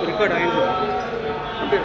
Record అయింది అంటే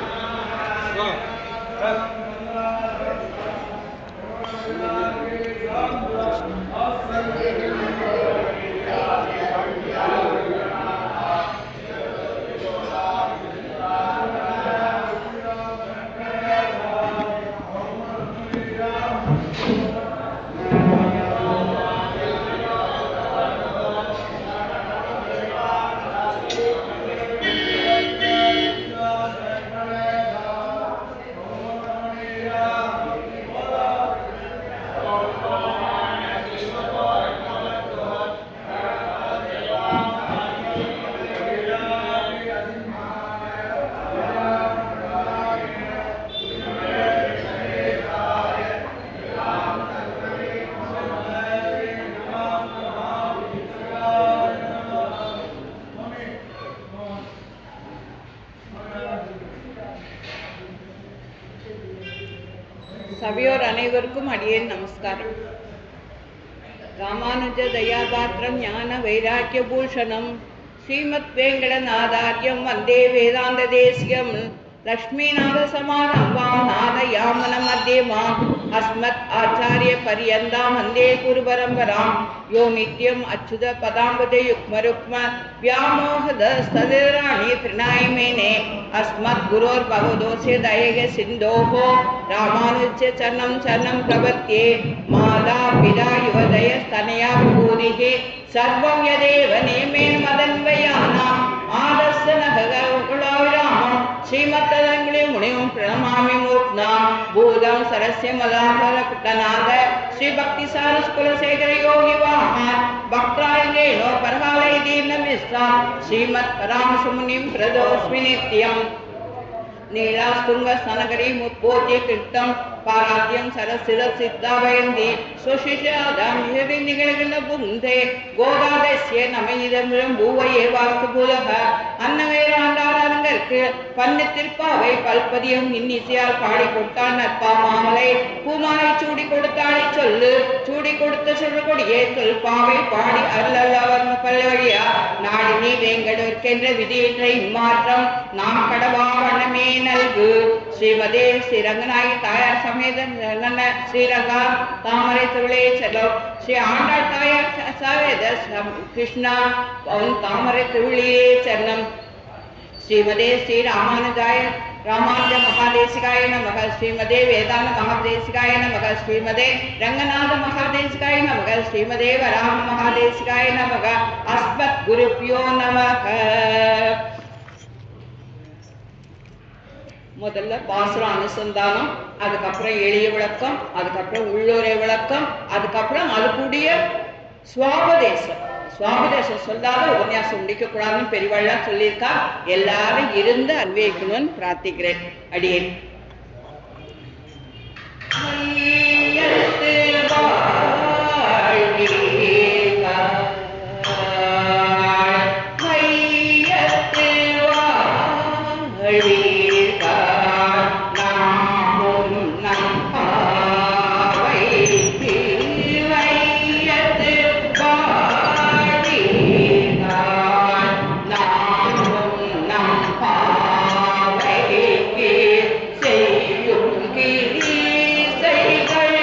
சபையோர் அனைவருக்கும் அடியேன் நமஸ்காரம். ராமானுஜ தயாபாத்திரம் ஞான வைராக்கிய பூஷணம் ஸ்ரீமத் வேங்கடநாதாரியம் வந்தே வேதாந்த தேசியம் லக்ஷ்மீநாத சமாரம்பாம் நாதயாமன மத்தியமாம் அஸ்மத் ஆச்சாரிய பரியந்தாம் வந்தே குரு பரம்பராம் யோ நித்யம் அச்சுத பதாம்பதே யுக்மருக்ம வியாமோகத ஸ்ததிராணி பிரணாயமேனே அஸ்மத் குரோர் பகவதோஸ்ய தயக சிந்தோஹோ ராமானுஜ்ய சரணம் சரணம் பிரபத்யே மாதா பிதா யுவதய ஸ்தனயா விபூதிஹே சர்வம் யதேவ நேமேன மதன்வயானாம் ஆதர்சனகுலாவிராமம் ஸ்ரீமத்ததங்களே முனியும் பிரணமாமி மூர்த்னாம் பூதம் சரஸ்ய மலாபர பிட்டநாத ஸ்ரீ பக்தி சாரஸ் குலசேகர யோகி வாமன் பக்தாயங்கேனோ பரகாலை தீர்ண மிஸ்ராம் ஸ்ரீமத் பராமசுமுனிம் பிரதோஸ்மி நித்யம் நீலாஸ்துங்க ஸ்தனகரி முப்போத்திய கிருத்தம் பாராத்யம் சரசிர சித்தாவயந்தி சுஷிஷாதாம் நிகழ்கின்ற புகுந்தே கோதாதஸ்ய நமையிதமிழம் பூவையே வாஸ்து பூலக அன்னவேராண்டாரங்கற்கு பன்னத்திற்பாவை பல்பதியம் இன்னிசையால் பாடி கொடுத்தாள் நற்பா மாமலை பூமாலை சூடி கொடுத்தாளை சொல்லு சூடி கொடுத்த சொல்லுபடியே சொல் பாவை பாடி அருளல்லவர்ம பல்லவழியா நாடினி வேங்கடற்கென்ற விதியற்ற இம்மாற்றம் நாம் கடவா வண்ணமே நல்கு ஸ்ரீமதே ஸ்ரீரங்கநாயகி தாயார் சமேத ஸ்ரீரங்கா தாமரை திருளே செல்லும் ஸ்ரீ ஆண்டாள் தாயார் சவேத கிருஷ்ணா தாமரை திருளியே செல்லும் ஸ்ரீமதே ஸ்ரீ ராமானுஜாய ராமானுஜ மகாதேசிகாய நமக ஸ்ரீமதே வேதாந்த மகாதேசிகாய நமக ஸ்ரீமதே ரங்கநாத மகாதேசிகாய நமக ஸ்ரீமதே வராம மகாதேசிகாய நமக அஸ்மத் குருப்யோ நமக. முதல்ல பாசுர அனுசந்தானம், அதுக்கப்புறம் எளிய விளக்கம், அதுக்கப்புறம் உள்ளுரை விளக்கம், அதுக்கப்புறம் அது கூடிய சுவாபதேசம். சுவாபதேசம் சொல்லாத உபன்யாசம் முடிக்கக்கூடாதுன்னு பெரியவாள்லாம் சொல்லியிருக்கா. எல்லாரும் இருந்து அன்வயிக்கணும்னு பிரார்த்திக்கிறேன். அடியேன் செய்யும் கிரி செய்கள்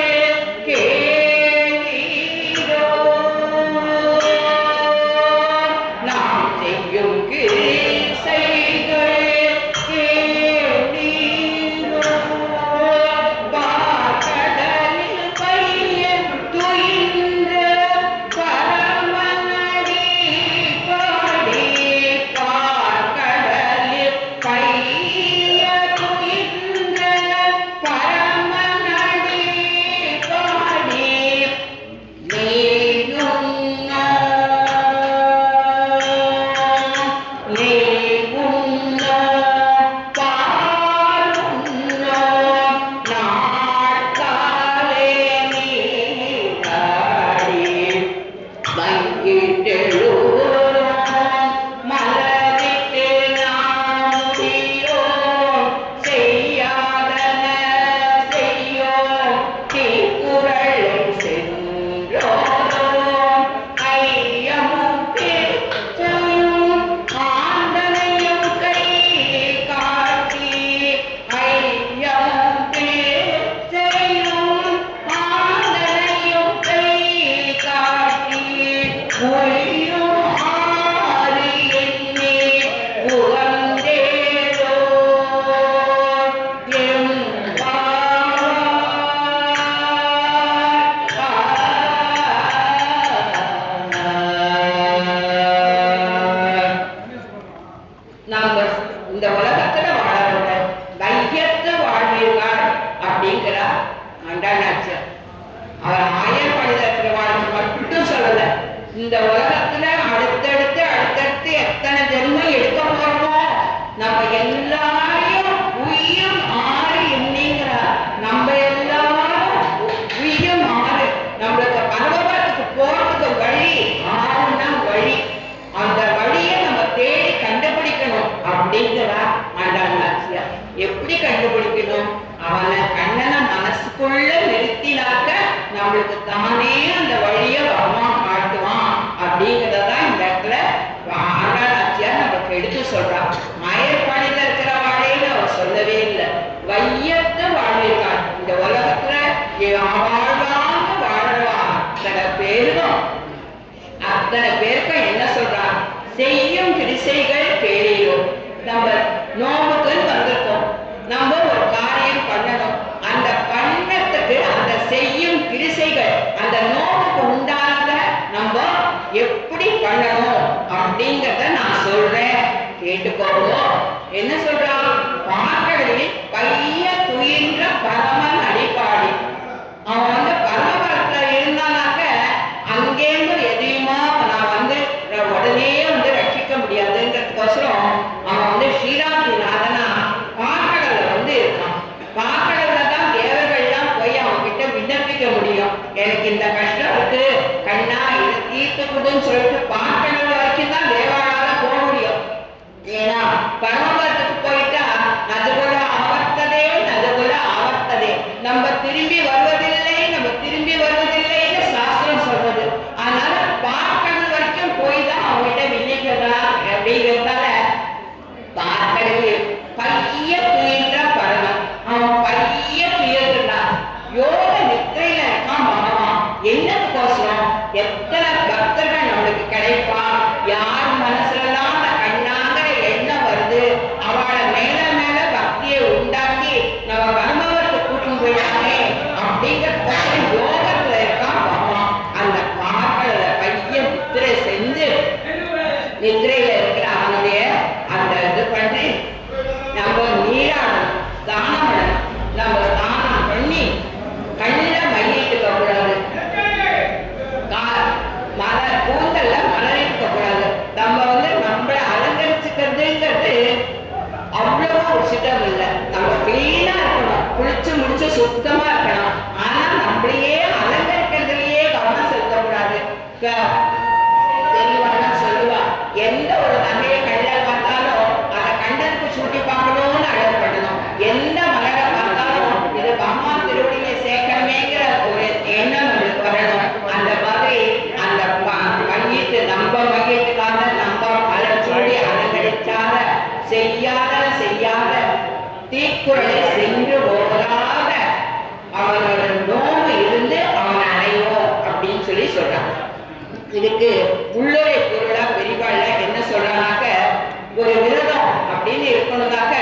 நம்ம இந்த உலகத்துல வாழறவங்க வையத்து வாழ்வீர்கள் அப்படிங்கிறார் ஆண்டானாச்சியார். அவர் ஆயர் படிதத்துல வாழ்க்கை மட்டும் சொல்லல, இந்த உலகத்துல அடுத்தடுத்து அடுத்தடுத்து எத்தனை ஜென்மம் எடுக்க போறோமோ நம்ம எல்லாரையும் உயிரும் ஆறு என்னங்கிறார். நம்ம எல்லாரும் உயிரும் ஆறு, நம்மளுக்கு பரவத்துக்கு போறதுக்கு வழி ஆறுனா வழி, அந்த வழியை நம்ம தேடி கண்டுபிடிக்கணும் அப்படிங்கிறார் ஆண்டானாச்சியார். எப்படி கண்டுபிடிக்கணும்? அவனை கண்ணனை மனசுக்குள்ள நிறுத்தினாக்க நம்மளுக்கு தானே அந்த வழியை பகவான் காட்டுவான் அப்படிங்கிறதான் இந்த இடத்துல ஆண்டானாச்சியார் நமக்கு எடுத்து சொல்றான். மயற்பாடியில இருக்கிற வாழைன்னு அவர் சொல்லவே இல்லை, வையத்து வாழ்விருக்கான். இந்த உலகத்துல வாழ்வாங்க வாழ்வா அத்தனை பேரும் அத்தனை பேருக்கும் என்ன சொல்றான்? செய்யும் கிரிசைகள் கேளீரும். நம்ம நோவுக்குன்னு வந்திருக்கோம், நம்ம ஒரு காரியம் பண்ணணும், அந்த பண்ணத்துக்கு அந்த செய்யும் கிரிசைகள் அந்த நோவுக்கு உண்டானத நம்ம எப்படி பண்ணணும் அப்படிங்கிறத நான் சொல்றேன், கேட்டுக்கோங்க. என்ன சொல்றான்? பாக்களில் பைய துயின்ற பரமன் அடிப்பாடி. அவன் வந்து பரமபலத்துல இருந்தானாக்க அங்கேருந்து எதையுமா நான் வந்து உடனே வந்து ரட்சிக்க முடியாதுங்கிறதுக்கோசரம் அவன் வந்து ஸ்ரீராமநாதனா பாக்கடல வந்து இருக்கான். பாக்கடல தான் தேவர்கள்லாம் போய் அவன் கிட்ட விண்ணப்பிக்க முடியும். எனக்கு இந்த கஷ்டம் இருக்கு கண்ணா, இதை தீர்த்து கொடுன்னு சொல்லிட்டு பாக்கடல் வரைக்கும் தான் தேவாளால போக முடியும். ஏன்னா பரமபலத்துக்கு போயிட்டா அது போல ஆவர்த்ததே அது போல ஆவர்த்ததே, நம்ம திரும்பி வருவதில்லை நம்ம திரும்பி வருவதில்லைன்னு சாஸ்திரம் சொல்றது. அதனால பாக்கடல் வரைக்கும் போய் தான் அவங்ககிட்ட விண்ணப்பிக்கலாம் அப்படிங்கிறதால பாக்கடலில் பைய துயின்ற பரமன் அவன் பைய துயிர்றான். யோக நித்திரையில இருக்கான் பகவான். என்னத்துக்கோசரம்? எத்தனை பக்தர்கள் நம்மளுக்கு கிடைப்பா, யார் மனசுலாம் அந்த கண்ணாங்கிற எண்ணம் வருது, அவளை மேல மேல பக்தியை உண்டாக்கி நம்ம அனுபவத்தை கூட்டும் போயிடாமே அப்படிங்கிற யோகத்துல இருக்கான் பகவான். அந்த பாக்கடல பைய நித்திரை செஞ்சு நித்திரையில இருக்கிற அவனுடைய அந்த இது பண்ணி நம்ம நீராடணும், தானம் பண்ணணும். நம்ம தானம் பண்ணி கண்ணில மையிட்டுக்க கூடாது, மலர் கூந்தல்ல மலரிட்டுக்க கூடாது. நம்ம வந்து நம்மளை அலங்கரிச்சுக்கிறதுங்கிறது அவ்வளவா ஒரு சிடம் இல்லை. நம்ம கிளீனா இருக்கணும், குளிச்சு முடிச்சு சுத்தமா இருக்கணும். ஆனா நம்மளையே அலங்கரிக்கிறதுலயே கவனம் செலுத்தக்கூடாது. தெளிவான சொல்லுவா, எந்த ஒரு நகையை கண்ணில் பார்த்தாலும் அதை கண்டனுக்கு சூட்டி பார்க்கணும்னு அழகு பண்ணணும். எந்த மலரை பார்த்தாலும் இது பகவான் திருவடியை சேர்க்கணுமேங்கிற ஒரு எண்ணம் நம்மளுக்கு வரணும். அந்த மாதிரி அந்த மையத்து நம்ம மையத்துக்காக நம்ம மலர் சூடி அலங்கரிச்சாத செய்யாத தீக்குறளை சென்று போகாத அவனோட நோவு இருந்து அவனை அடைவோம் அப்படின்னு சொல்லி சொல்றாங்க. இதுக்கு உள்ளுரை பொருளா பெரிவாழ்ல என்ன சொல்றாங்க? ஒரு விரதம் அப்படின்னு இருக்கணும்னாக்க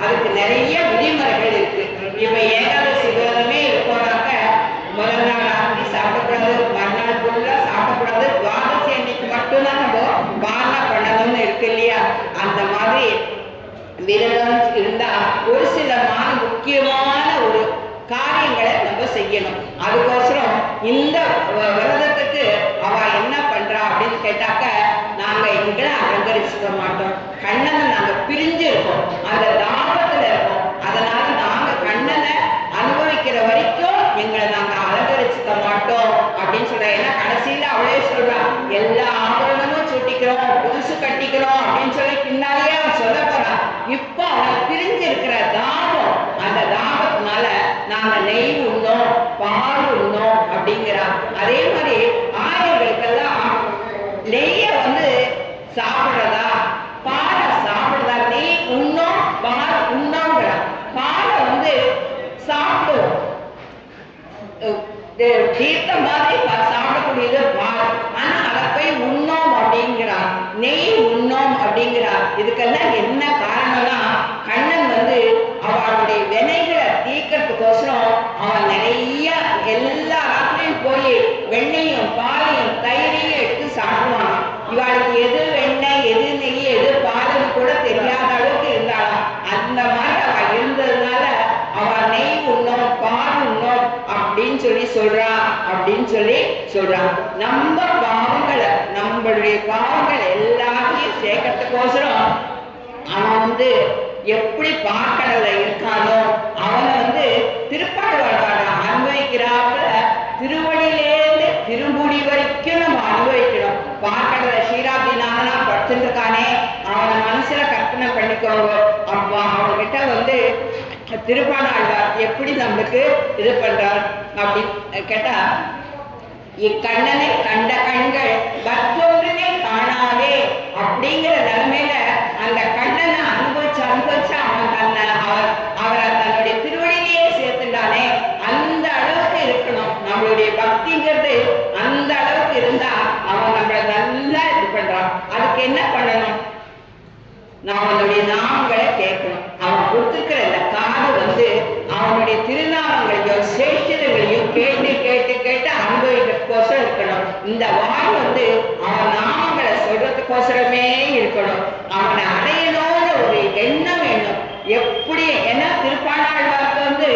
அதுக்கு நிறைய விதிமுறைகள் இருக்கு. இப்ப ஏகாதசி விரதமே இருக்கோம்னாக்க முதல் நாள் ராத்திரி சாப்பிடக்கூடாது, மறுநாள் பொருளா சாப்பிடக்கூடாது, துவாதசி அன்னைக்கு மட்டும்தான் நம்ம பாரணா பண்ணணும்னு இருக்கு இல்லையா? அந்த மாதிரி விரதம் இருந்தா ஒரு சில முக்கியமான ஒரு காரியங்களை நம்ம செய்யணும். அதுக்கோசரம் இந்த விரதத்துக்கு அவ என்ன பண்றா அப்படின்னு கேட்டாக்க, நாங்க எங்களை அலங்கரிச்சுக்க மாட்டோம், கண்ணனை நாங்க பிரிஞ்சு இருக்கோம், அந்த தாபத்துல இருக்கோம். அதனால நாங்க கண்ணனை அனுபவிக்கிற வரைக்கும் எங்களை நாங்க அலங்கரிச்சுக்க மாட்டோம் அப்படின்னு சொல்ற. ஏன்னா கடைசியில அவளே சொல்றா, எல்லா ஆபரணமும் சூட்டிக்கிறோம், புதுசு கட்டிக்கிறோம் அப்படின்னு சொல்லி பின்னாலேயே அவன் சொல்ல போறான். இப்போ அவன் பிரிஞ்சு இருக்கிற தாபம், அந்த தாபத்தினால நாங்க நெய் உண்ணோம், பால் உண்ணோம் அப்படிங்கிறான். அதே மாதிரி ஆயர்களுக்கெல்லாம் நெய்ய வந்து சாப்பிடுறதா பாலை சாப்பிடுறதா, நெய் உண்ணோம் பால் உண்ணோங்கிறான். பாலை வந்து சாப்பிடுவோம், தீர்த்தம் மாதிரி சாப்பிடக்கூடியது பால், ஆனா அதை போய் உண்ணோம் அப்படிங்கிறான், நெய் உண்ணோம் அப்படிங்கிறான். இதுக்கெல்லாம் என்ன காரணம்னா, கண்ணன் வந்து அவளுடைய வினைகளை தீர்க்கறதுக்கோசரம் அவன் நிறைய எல்லா ராத்திரியும் போய் வெண்ணையும் பாலையும் தயிரையும் எடுத்து சாப்பிடுவான். இவளுக்கு எது வெண்ணெய் எது நெய் எது பாலுன்னு கூட தெரியாது. சொல்றா அப்படின்னு சொல்றான். நம்ம பாவங்களை, நம்மளுடைய பாவங்கள் எல்லாத்தையும் சேர்க்கறதுக்கோசரம் அவன் எப்படி பார்க்கடல இருக்கானோ அவனை திருப்பாடுவாட அனுபவிக்கிறாப்புல திருவடியிலேருந்து திருமுடி வரைக்கும் நம்ம அனுபவிக்கணும். பார்க்கடல ஷீராப்தினானா படுத்துட்டு இருக்கானே அவனை மனசுல கற்பனை பண்ணிக்கோங்க. அப்ப அவன்கிட்ட திருப்பாடாழ்வார் எப்படி நம்மளுக்கு இது பண்றார் அப்படின்னு கேட்டா, இக்கண்ணனை கண்ட கண்கள் மற்றொன்றுமே காணாதே அப்படிங்கிற நிலைமையில அந்த கண்ணனை அனுபவிச்சு அவரை தன்னுடைய திருவடியிலேயே சேர்த்துட்டானே. அந்த அளவுக்கு இருக்கணும் நம்மளுடைய பக்திங்கிறது. அந்த அளவுக்கு இருந்தா அவன் நம்மளை நல்லா இது பண்றான். அதுக்கு என்ன பண்ணணும்? நான் அவனுடைய நாமங்களை கேட்கணும். அவன் கொடுத்துருக்கிற இந்த காது அவனுடைய திருநாமங்களையும் சேஷங்களையும் கேட்டு கேட்டு கேட்டு அனுபவிக்கிறதுக்கோசரம் இருக்கணும். இந்த வாய் அவன் நாமங்களை சொல்றதுக்கோசரமே இருக்கணும். அவனை அடையணும்னு ஒரு எண்ணம் வேணும். எப்படி ஏன்னா திருப்பாணாழ்வார்க்கு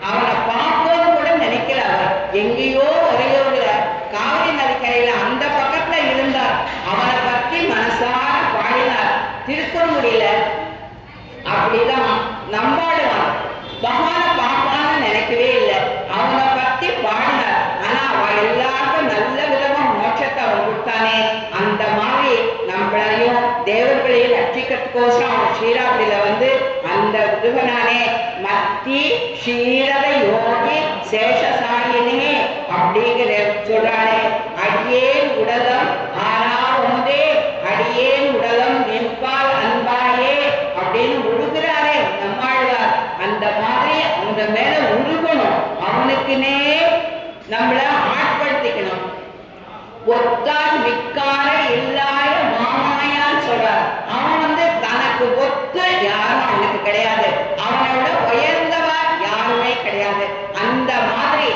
அவனை பார்ப்போது கூட நினைக்கல. அவர் எங்கேயோ ஒரையோட காவிரி நதிக்கரையில அந்த பக்கத்துல இருந்தார். அவனை பற்றி மனசார பாடினார். திருக்குறங்குடியில அப்படிதான் நம்பாடுவான். பகவான பார்ப்பான்னு நினைக்கவே இல்லை. அவனை பத்தி பாடினார். ஆனா அவன் எல்லாருக்கும் நல்ல விதமா மோட்சத்தை அவன் கொடுத்தானே. அந்த மாதிரி நம்மளையும் தேவர்களையும் ரட்சிக்கிறதுக்கோசரம் அவன் ஸ்ரீராத்திரியில அந்த விதுகனானே மத்தி ஸ்ரீரத யோகி சேஷசாயினே அப்படிங்கிற சொல்றானே. அடியேன் உடலம் ஆனாவதே அடியேன் உடலம் நிற்பால் அன்பாயே அப்படின்னு உருகிறாரே நம்மாழ்வார். அந்த மாதிரி அந்த மேல உருகணும். அவனுக்குனே நம்மள ஆட்படுத்திக்கணும். ஒத்தால் மிக்கார இல்லாத மாமாயான்னு சொல்றார். அவன் தனக்கு ஒத்து யாரும் அவனுக்கு கிடையாது. அவனோட உயர்ந்தவா யாருமே கிடையாது. அந்த மாதிரி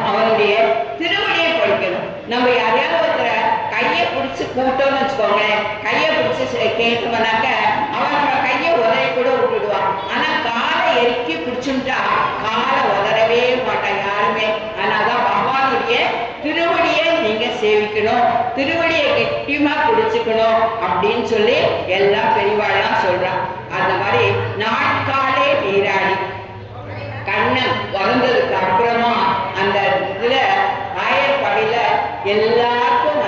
அவனுடைய திருவடியை படிக்கணும். நம்ம யாரையாவது ஒருத்தர கையை பிடிச்சு கூட்டோம்னு வச்சுக்கோங்களேன். கையை பிடிச்சு கேட்டோம்னாக்க அவன் நம்ம கையை உதறி கூட விட்டுடுவான். ஆனா காலை எரிக்கி பிடிச்சுட்டா காலை உதறவே மாட்டான் யாருமே. ஆனாதான் பகவானுடைய திருவடியை நீங்க சேவிக்கணும், திருவடியை கெட்டியமா பிடிச்சுக்கணும் அப்படின்னு சொல்லி எல்லாம் பெரியவாள்லாம் சொல்றான். அந்த மாதிரி நாட்காலே நீராடி கண்ணன் வளர்ந்ததுக்கு அப்புறமா அந்த இதுல ஆயர்பாடியில எல்லாருக்கும்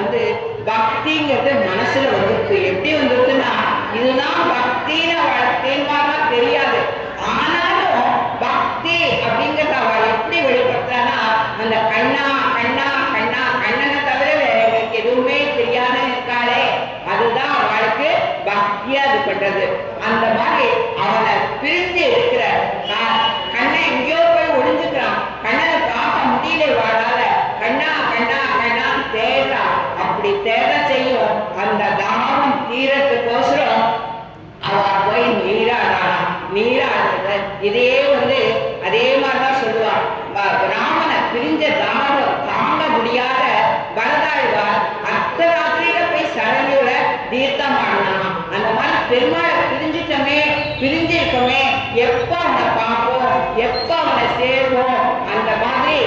பக்திங்கிறது மனசுல வந்துருக்கு. எப்படி வந்துருக்குன்னா இதுதான் பக்தின்னு அவளுக்கு தெரியாது. ஆனாலும் பக்தி அப்படிங்கறத அவள் எப்படி வெளிப்படுத்தானா அந்த கண்ணா கண்ணா கண்ணா கண்ணனை தவிர வேற எங்களுக்கு எதுவுமே தெரியாத இருக்காளே, அதுதான் அவளுக்கு பக்தியா இது பண்றது. அந்த மாதிரி அவனை பிரிஞ்சு இருக்கிற கண்ணை எங்கேயோ போய் ஒளிஞ்சுக்கிறான். கண்ணனை பார்க்க முடியல வாழாத கண்ணா கண்ணா கண்ணா தேடுறா. அப்படி தேட செய்யும் அந்த தானம் தீரத்துக்கோசரம் அவ போய் நீராடானா. நீராடுறது இதே அதே மாதிரிதான் சொல்லுவான். ராமனை பிரிஞ்ச தானம் தாங்க முடியாத பரதாழ்வார் அர்த்தராத்திரியில போய் சரணியோட தீர்த்தம் ஆடினான். அந்த மாதிரி பெருமாளை பிரிஞ்சிட்டோமே, பிரிஞ்சிருக்கோமே, எப்ப அவனை பார்ப்போம், எப்ப அவனை சேர்வோம், அந்த மாதிரி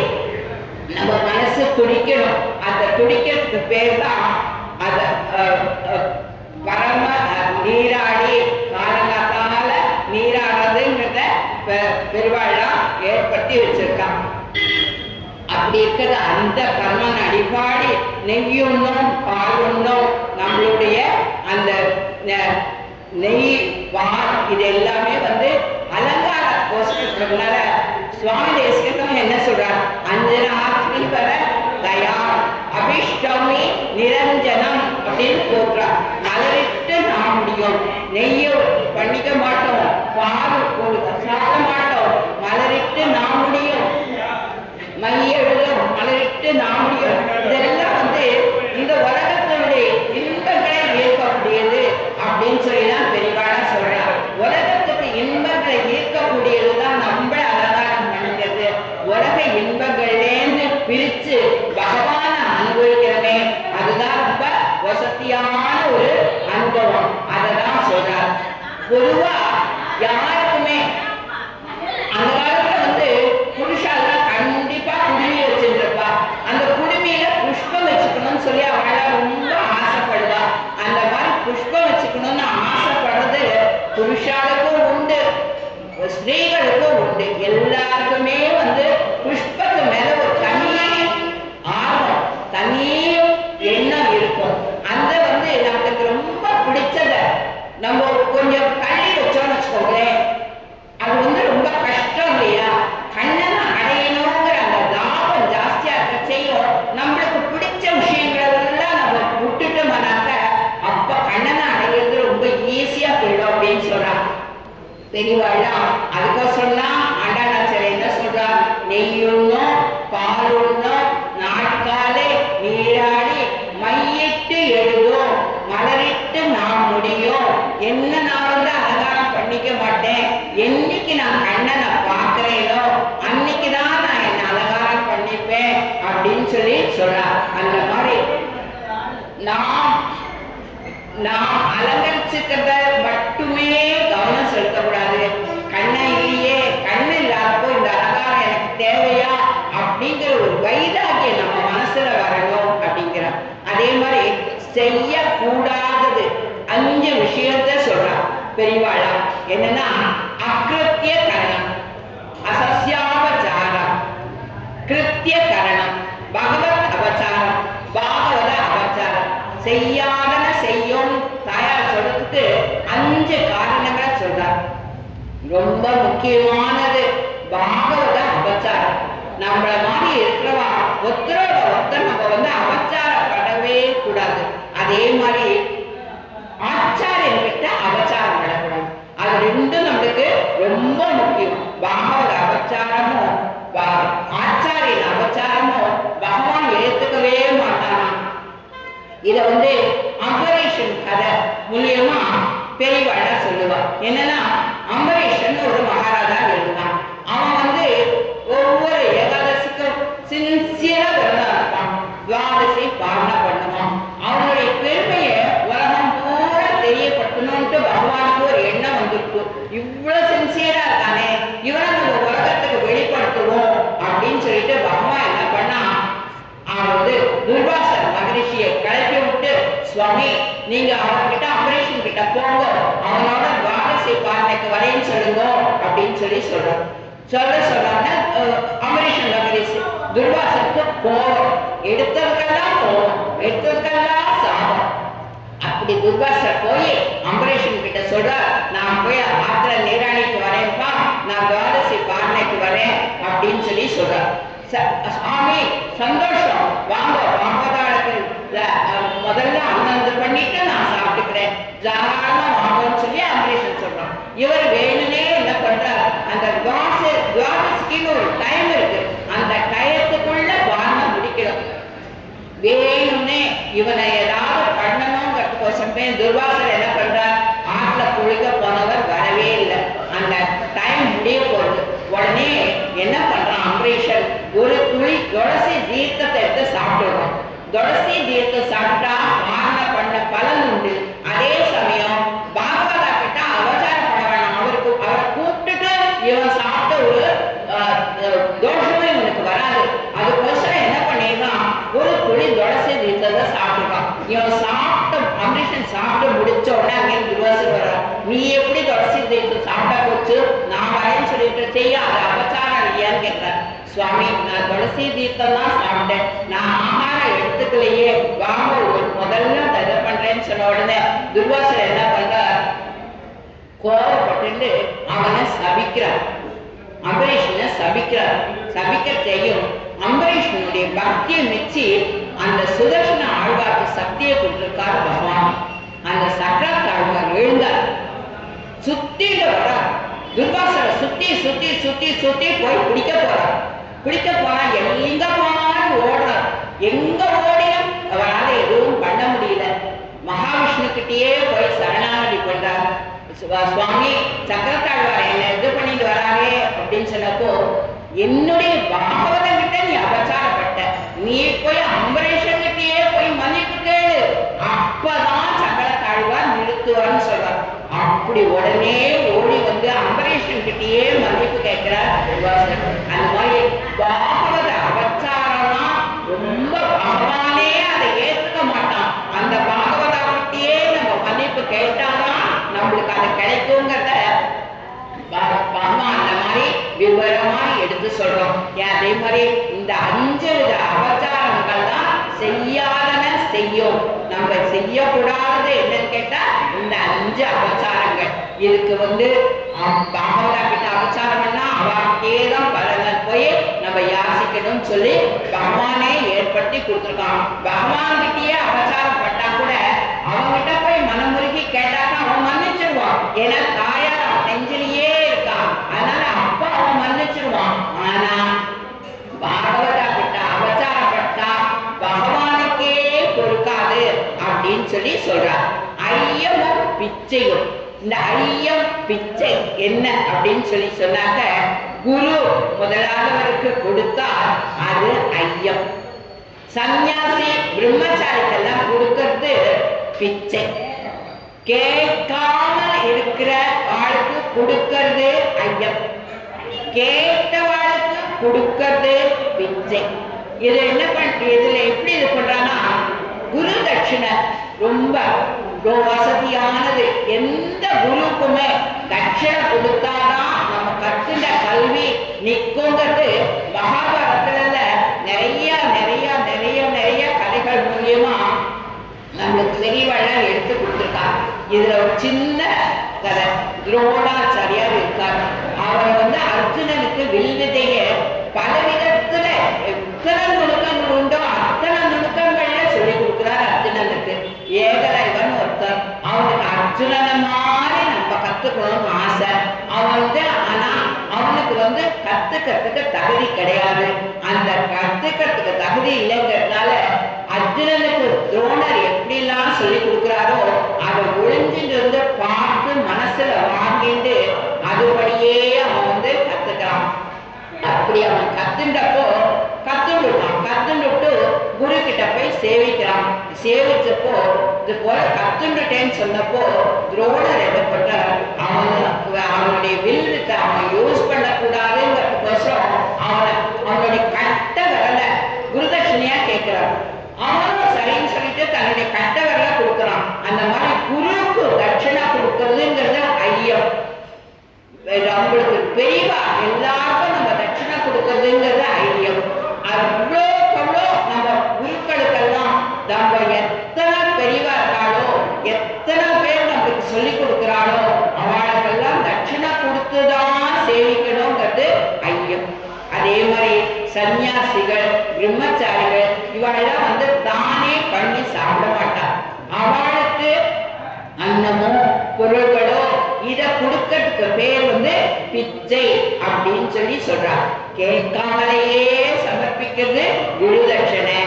நம்ம மனசு துடிக்கணும். அந்த துடிக்கிறதுக்கு பேர் தான் அத பரம நீராடி காலங்காத்தால நீராடுறதுங்கிறத பெருவாழ்லாம் ஏற்படுத்தி வச்சிருக்கான். அப்படி இருக்கிற அந்த பரமன் அடிபாடி நெய்யுண்ணும் பால் உண்ணும் நம்மளுடைய அந்த நெய் பால் இது எல்லாமே அலங்கார கோஷத்தினால சுவாமி தேசிகன் என்ன சொல்றார்? அஞ்சனாத்ரி வர தயா அபிஷ்டமி நிரஞ்சனம் அப்படின்னு போடுறார். மலரிட்டு நான் முடியும், நெய்ய பண்ணிக்க மாட்டோம், பால் சாப்பிட மாட்டோம், மலரிட்டு நான் முடியும், மையெழுதும் மலரிட்டு நான் முடியும். இதெல்லாம் இந்த உலகத்தினுடைய இன்பங்களை ஈர்க்கக்கூடியது அப்படின்னு சொல்லிதான் பெரியவாளா சொல்றார். உலகத்துக்கு இன்பங்களை ஈர்க்கக்கூடியதுதான் நம்ம அலங்காரம் பண்ணிக்கிறது. உலக இன்பங்கள்லேருந்து பிரிச்சு பகவான அனுபவிக்கிறமே அதுதான் ரொம்ப வசதியான ஒரு அனுபவம். அததான் சொல்றார். பொதுவா யாருக்குமே அந்த காலத்துல புருஷாலாம் கண்டிப்பா குடிமை புருஷாளுக்கும் உண்டு, ஸ்திரீகளுக்கும் உண்டு. எல்லாருக்குமே புஷ்பத்து மேல ஒரு தனி ஆர்வம், தனி எண்ணம் இருக்கும். அந்த நமக்கு ரொம்ப பிடிச்சத நம்ம கொஞ்சம் தள்ளி வச்சோம்னு வச்சுக்கோங்களேன், அது ரொம்ப கஷ்டம் இல்லையா? கண்ணனை அடையணுங்கிற அந்த தாபம் ஜாஸ்தியா இருக்க செய்யும். நம்மளுக்கு பிடிச்ச விஷயங்கள் எல்லாம் நம்ம விட்டுட்டோம்னாக்க அப்ப கண்ணனை அடைகிறது ரொம்ப ஈஸியா போயிடும் அப்படின்னு சொல்றாங்க பெரியவாழா. அதுக்கோசரம் தான் ஆண்டாளாச்சர் என்ன சொல்றா, நெய்யுண்ணும் பாலுண்ணும் நாட்காலே நீராடி மையிட்டு எழுதும் மலரிட்டு நான் முடியும். என்ன நான் அலங்காரம் பண்ணிக்க மாட்டேன், என்னைக்கு நான் கண்ணனை பார்க்கிறேனோ அன்னைக்குதான் நான் என்ன அலங்காரம் பண்ணிப்பேன் அப்படின்னு சொல்லி சொல்றா. அந்த மாதிரி நாம் அலங்கரிச்சுக்கிறத மட்டுமே கவனம் செலுத்தக்கூடாது. கண்ணை இல்லையே, கண்ணு இல்லாதப்போ இந்த அலங்காரம் எனக்கு தேவையா அப்படிங்கிற ஒரு வைராகியம் நம்ம மனசுல வரணும் அப்படிங்கிற. அதே மாதிரி செய்யக்கூடாதது 5 விஷயத்த சொல்றா பெரியவாளா. என்னன்னா அகிருத்திய கரணம், அசஸ்யாபச்சாரம், கிருத்திய கரணம், பகவத் அபச்சாரம், பாகவத அபச்சாரம். செய்யாதன செய்யும் தாயார் சொல்றதுக்கு 5 காரணங்களை சொல்றார். ரொம்ப முக்கியமானது பாகவத அபச்சாரம். நம்மள மாதிரி இருக்கிறவா ஒருத்தரோட ஒருத்தர் நம்ம அபச்சாரப்படவே கூடாது. அதே மாதிரி ஆச்சாரியன் கிட்ட அபச்சாரம் பண்ணக்கூடாது. அது ரெண்டும் நம்மளுக்கு ரொம்ப முக்கியம். பாகவத அபச்சாரமும் ஆச்சாரியன் அபச்சாரமும் பகவான் ஏத்துக்கவே மாட்டானா. இத அம்பரீஷன் கதை மூலியமா பெரியவாழா சொல்லுவா. என்னன்னா அம்பரீஷன் ஒரு மகாராஜா இருந்தான். அவன் ஒவ்வொரு ஏகாதசிக்கும் சின்சியரா விரதம் இருப்பான், துவாதசி பாரண பண்ணுவான். அவனுடைய பெருமையை உலகம் பூரா தெரியப்படுத்தணும்ட்டு பகவானுக்கு ஒரு எண்ணம் வந்துருக்கு. இவ்வளவு சின்சியரா இருக்கானே, இவனை நம்ம உலகத்துக்கு வெளிப்படுத்துவோம் அப்படின்னு சொல்லிட்டு பகவான் என்ன பண்ணா, துர்வாசர் மகரிஷியை கிளப்பி விட்டு, சுவாமி நீங்க அவன்கிட்ட அம்பரீஷன் கிட்ட போங்க, அவனோட துவாதசி பாரணைக்கு வரேன்னு சொல்லுங்க அப்படின்னு சொல்றான். சொன்னாங்க அம்பரீஷன் மகரிஷி துர்வாசருக்கு போவோம், எடுத்ததுக்கெல்லாம் போவோம், எடுத்ததுக்கெல்லாம் சாபம். அப்படி துர்வாசர் போய் அம்பரீஷன் கிட்ட சொல்றார், நான் போய் ஆத்திர நீராணிக்கு வரேன்ப்பா, நான் துவாதசி பாரணைக்கு வரேன் அப்படின்னு சொல்றார். சுவாமி சந்தோஷம், வாங்க வாங்கதாளத்தில் முதல்ல அன்னந்து பண்ணிட்டு நான் சாப்பிட்டுக்கிறேன், தாராளமா வாங்கன்னு சொல்லி அம்பரீஷன் சொல்றான். இவர் வேணுனே என்ன பண்றார், அந்த துவாதசிக்கு ஒரு டைம் இருக்கு, அந்த டயத்துக்குள்ள பாரணம் முடிக்கணும். வேணும்னே இவனை ஏதாவது பண்ணணுங்கிறதுக்கோசமே துர்வாசர் என்ன பண்றார், ஆற்றுல குளிக்க போனவர் வரவே இல்லை. அந்த டைம் முடிய போகுது. உடனே என்ன பண்றான் அம்பரீஷன், ஒரு துளி துளசி தீர்த்தத்தை எடுத்து சாப்பிடுவான். துளசி தீர்த்தம் சாப்பிட்டா பாரண பண்ண பலன் உண்டு. அதே சமயம் பாகவதா கிட்ட அவசாரம் பண்ண வேணாம், அவரை கூப்பிட்டுட்டு இவன் சாப்பிட்ட ஒரு தோஷமே இவனுக்கு வராது. அதுக்கோசரம் என்ன பண்ணிடுறான், ஒரு துளி துளசி தீர்த்தத்தை சாப்பிடுறான். இவன் அம்பரீஷன் சாப்பிட்டு முடிச்ச உடனே அங்கே துர்வாசர் வர்றான். நீ எப்படி துளசி தீர்த்தம் சாப்பிட்டா போச்சு, நான் வரேன்னு சொல்லிட்டு செய்ய அது அபச்சாரம் இல்லையான்னு கேட்கிறார். சுவாமி நான் துளசி தீர்த்தம் தான் சாப்பிட்டேன், நான் ஆகாரம் எடுத்துக்கலையே, வாங்க முதல்ல தடை பண்றேன்னு சொன்ன உடனே துர்வாசர் என்ன பண்றார், கோபப்பட்டு அவனை சபிக்கிறார். அம்பரீஷனை சபிக்கிறார். சபிக்க செய்யும் அம்பரீஷனுடைய பக்தியை மிச்சி அந்த சுதர்சன ஆழ்வார்க்கு சக்தியை கொடுத்திருக்கார் பகவான். அந்த சக்கரத்தாழ்வார் எழுந்தார், சுத்திட்டு வரார். துர்வாசரை சுத்தி சுத்தி சுத்தி சுத்தி போய் பிடிக்க போறார். பிடிக்க போனா எங்க போனாலும் ஓடுறார். எங்க ஓடியும் அவரால் எதுவும் பண்ண முடியல. மகாவிஷ்ணு கிட்டேயே போய் சரணாகதி பண்றார். சுவாமி சக்கரத்தாழ்வார் என்ன இது பண்ணிட்டு வராரே அப்படின்னு சொன்னப்போ, என்னுடைய பாகவதன் கிட்ட நீ அபச்சாரப்பட்ட, நீ போய் அம்பரீஷன் கிட்டேயே போய் மன்னிப்பு கேளு, அப்பதான் சக்கரத்தாழ்வார் நிறுத்துவார்னு சொல்றார். அப்படி உடனே ஓடி அம்பரீஷன் கிட்டேயே மன்னிப்பு கேட்கிறார் துர்வாசர். அந்த மாதிரி பாகவத அபச்சாரம்னா ரொம்ப பகவானே அதை ஏத்துக்க மாட்டான். அந்த பாகவத கிட்டேயே நம்ம மன்னிப்பு கேட்டாதான் நம்மளுக்கு அது கிடைக்குங்கிறத அந்த மாதிரி விவரமா எடுத்து சொல்றோம். அதே மாதிரி இந்த 5 வித அபச்சாரங்கள் தான் செய்யாதன செய்யும். நம்ம செய்யக்கூடாதது என்னன்னு கேட்டா இந்த 5 அபச்சாரங்கள். இதுக்கு பாகவதா கிட்ட அபச்சாரம் பண்ணா அவர்கிட்டேதான் பலன் போய் நம்ம யாசிக்கணும்னு சொல்லி பகவானே ஏற்படுத்தி கொடுத்துருக்கான். பகவான் கிட்டயே அபச்சாரம் பட்டா கூட அவங்கிட்ட போய் மனமுருகி கேட்டாக்கா அவன் மன்னிச்சிருவான். ஏன்னா தாயார் அவன் நெஞ்சிலேயே இருக்கான். அதனால அப்ப அவன் மன்னிச்சிருவான். ஆனா பாகவதா கிட்ட அபச்சாரப்பட்டா பகவானுக்கே பொறுக்காது அப்படின்னு சொல்லி சொல்றார். ஐயமும் பிச்சையும். இந்த ஐயம் பிச்சை என்ன அப்படின்னு சொல்லி சொன்னாக்க குரு முதலானவருக்கு கொடுத்தா அது ஐயம். சன்னியாசி பிரம்மச்சாரிக்கெல்லாம் கொடுக்கறது பிச்சை. கேட்காமல் இருக்கிற ஆளுக்கு கொடுக்கறது ஐயம். கேட்டவாளுக்கு கொடுக்கறது பிச்சை. இது என்ன இதுல எப்படி இது பண்றான்னா குரு தட்சிணை ரொம்ப வசதியானது. எந்த குருக்குமே தட்சிணை கொடுத்தாதான் நம்ம கற்றுண்ட கல்வி நிற்குங்கிறது மகாபாரதத்துல நிறைய நிறைய நிறைய நிறைய கதைகள் மூலியமா நம்மளுக்கு தெளிவெல்லாம் எடுத்து கொடுத்துருக்காங்க. இதுல ஒரு சின்ன கதை. துரோணாச்சாரியார் இருக்காரு. அவர் அர்ஜுனனுக்கு வில்விதைய பல விதத்துல எத்தனை நுணுக்கங்கள் உண்டோ அத்தனை நுணுக்கங்கள்ல சொல்லி கொடுக்கிறார் அர்ஜுனனுக்கு. ஏகலைவன் ஒருத்தர். அவனுக்கு அர்ஜுனனை மாதிரி நம்ம கத்துக்கணும்னு ஆசை. அவன் ஆனா அவனுக்கு கத்துக்கிறதுக்கு தகுதி கிடையாது. அந்த கத்துக்கிறதுக்கு தகுதி இல்லைங்கிறதுனால அர்ஜுனனுக்கு துரோணர் எப்படி எல்லாம் சொல்லி கொடுக்கிறாரோ அதை ஒளிஞ்சிட்டு பார்த்து மனசுல வாங்கிட்டு அதுபடியே அவன் கத்துக்கிறான். அப்படி அவன் கத்துண்டப்போ கத்துண்டுட்டு குரு கிட்ட போய் சேவிக்கிறான். சேவிச்சப்போ இது போல கத்துண்டுட்டேன்னு சொன்னப்போ துரோணர் என்ன பண்றார், அவனுடைய வில்வித்தை அவன் யூஸ் பண்ணக்கூடாதுங்கிறதுக்கோசரம் அவனுடைய கட்ட விரல குருதட்சிணையா கேட்கிறான். அவனும் சரின்னு சொல்லிட்டு தன்னுடைய கட்ட விரல கொடுக்குறான். அந்த மாதிரி குருவுக்கு தட்சிணா கொடுக்கறதுங்கிறது ஐயம். அவங்களுக்கு பெரியவா எல்லாருக்கும் நம்ம தட்சிணா கொடுக்கறதுங்கிறது ஐயம். அவ்வளோ நம்ம குருக்களுக்கெல்லாம் நம்ம எத்தனை பெரியவா இருக்காளோ எத்தனை பேர் நம்மளுக்கு சொல்லி கொடுக்கிறாளோ அவளுக்கெல்லாம் தட்சிணா கொடுத்துதான் சேவிக்கணுங்கிறது ஐயம். அதே மாதிரி சன்னியாசிகள் பிரம்மச்சாரிகள் இவெல்லாம் தானே பண்ணி சாப்பிட மாட்டார். அவளுக்கு அன்னமோ பொருள்களோ இத கொடுக்கறதுக்கு பேர் பிச்சை அப்படின்னு சொல்லி சொல்றார். கேட்காமலேயே சமர்ப்பிக்கிறது குரு தட்சணை.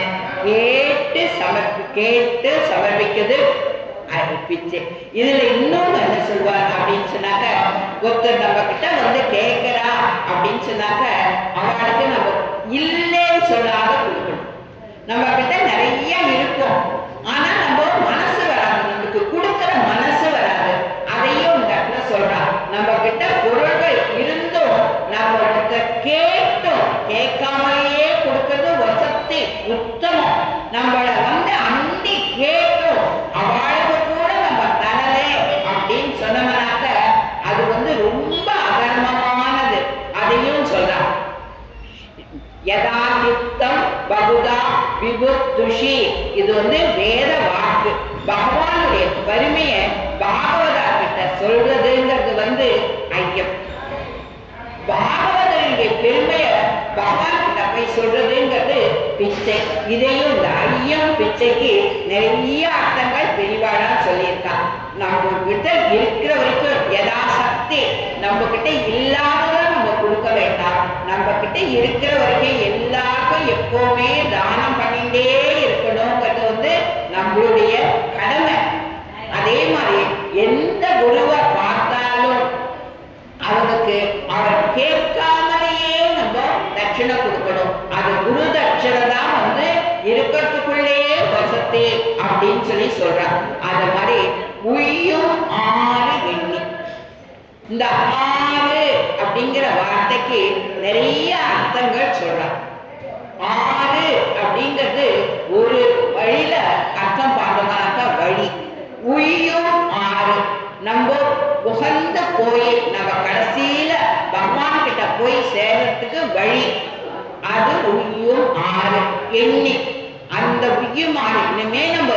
கேட்டு சமர்ப்பிக்கிறது பிச்சை. இதுல இன்னொன்னு என்ன சொல்வார் அப்படின்னு சொன்னாக்க ஒருத்தர் நம்ம கிட்ட கேட்கிறா அப்படின்னு சொன்னாக்க அவளுக்கு நம்ம இல்லைன்னு சொல்லாத கொடுக்கணும். நம்ம கிட்ட நிறைய இருக்கும் ஆனா நம்ம மனசு வராது, நமக்கு கொடுக்கிற மனசு வராது. அதையும் இந்த இடத்துல சொல்றான். நம்ம கிட்ட பொருள்கள் இருந்தும் நம்ம கேட்டோம் கேட்காமலேயே கொடுக்கறது வசதி உத்தமம். நம்மள அண்டி கேட்டோம் அவளுக்கு கூட நம்ம தரலே அப்படின்னு சொன்னோம்னாக்க அது ரொம்ப அதர்மமானது. அதையும் சொல்றான். யதாயுக்தம் பகுதா விபுத்துஷி. இது வேத வாக்கு. பகவானுடைய வறுமைய பாகவதா கிட்ட சொல்றதுங்கிறது ஐயம். பாகவதனுடைய பெருமைய பகவான் கிட்ட போய் சொல்றதுங்கிறது பிச்சை. இதையும் இந்த ஐயம் பிச்சைக்கு நிறைய அர்த்தங்கள் பெரிவாடா சொல்லியிருக்கான். நம்ம கிட்ட இருக்கிற வரைக்கும் யதாசக்தி நம்ம கிட்ட இல்லாதத நம்ம கொடுக்க வேண்டாம். நம்ம கிட்ட இருக்கிற வரைக்கும் எல்லாருக்கும் எப்பவுமே தானம் பண்ணிட்டே இருக்கணும்ங்கிறது நம்மளுடைய கடமை. அதே மாதிரி எந்த குருவை பார்த்தாலும் அவனுக்கு அவர் கேட்காமலேயே நம்ம தட்சிணை கொடுக்கணும். அது குரு தட்சிணை தான் இருக்கிறதுக்குள்ளேயே வசதி அப்படின்னு சொல்லி சொல்றான். அது மாதிரி உய்யும் 6 எண்ணி. இந்த 6 அப்படிங்கிற வார்த்தைக்கு நிறைய அர்த்தங்கள் சொல்றான். 6 அப்படிங்கிறது ஒரு வழியில அர்த்தம் பார்த்தோம்னாக்கா வழி. உய்யும் 6 நம்ம போய் நம்ம கடைசியில பகவான் கிட்ட போய் சேர்றதுக்கு வழி. அது உய்யும் ஆறு எண்ணி அந்த உய்யும் ஆறு. இனிமே நம்ம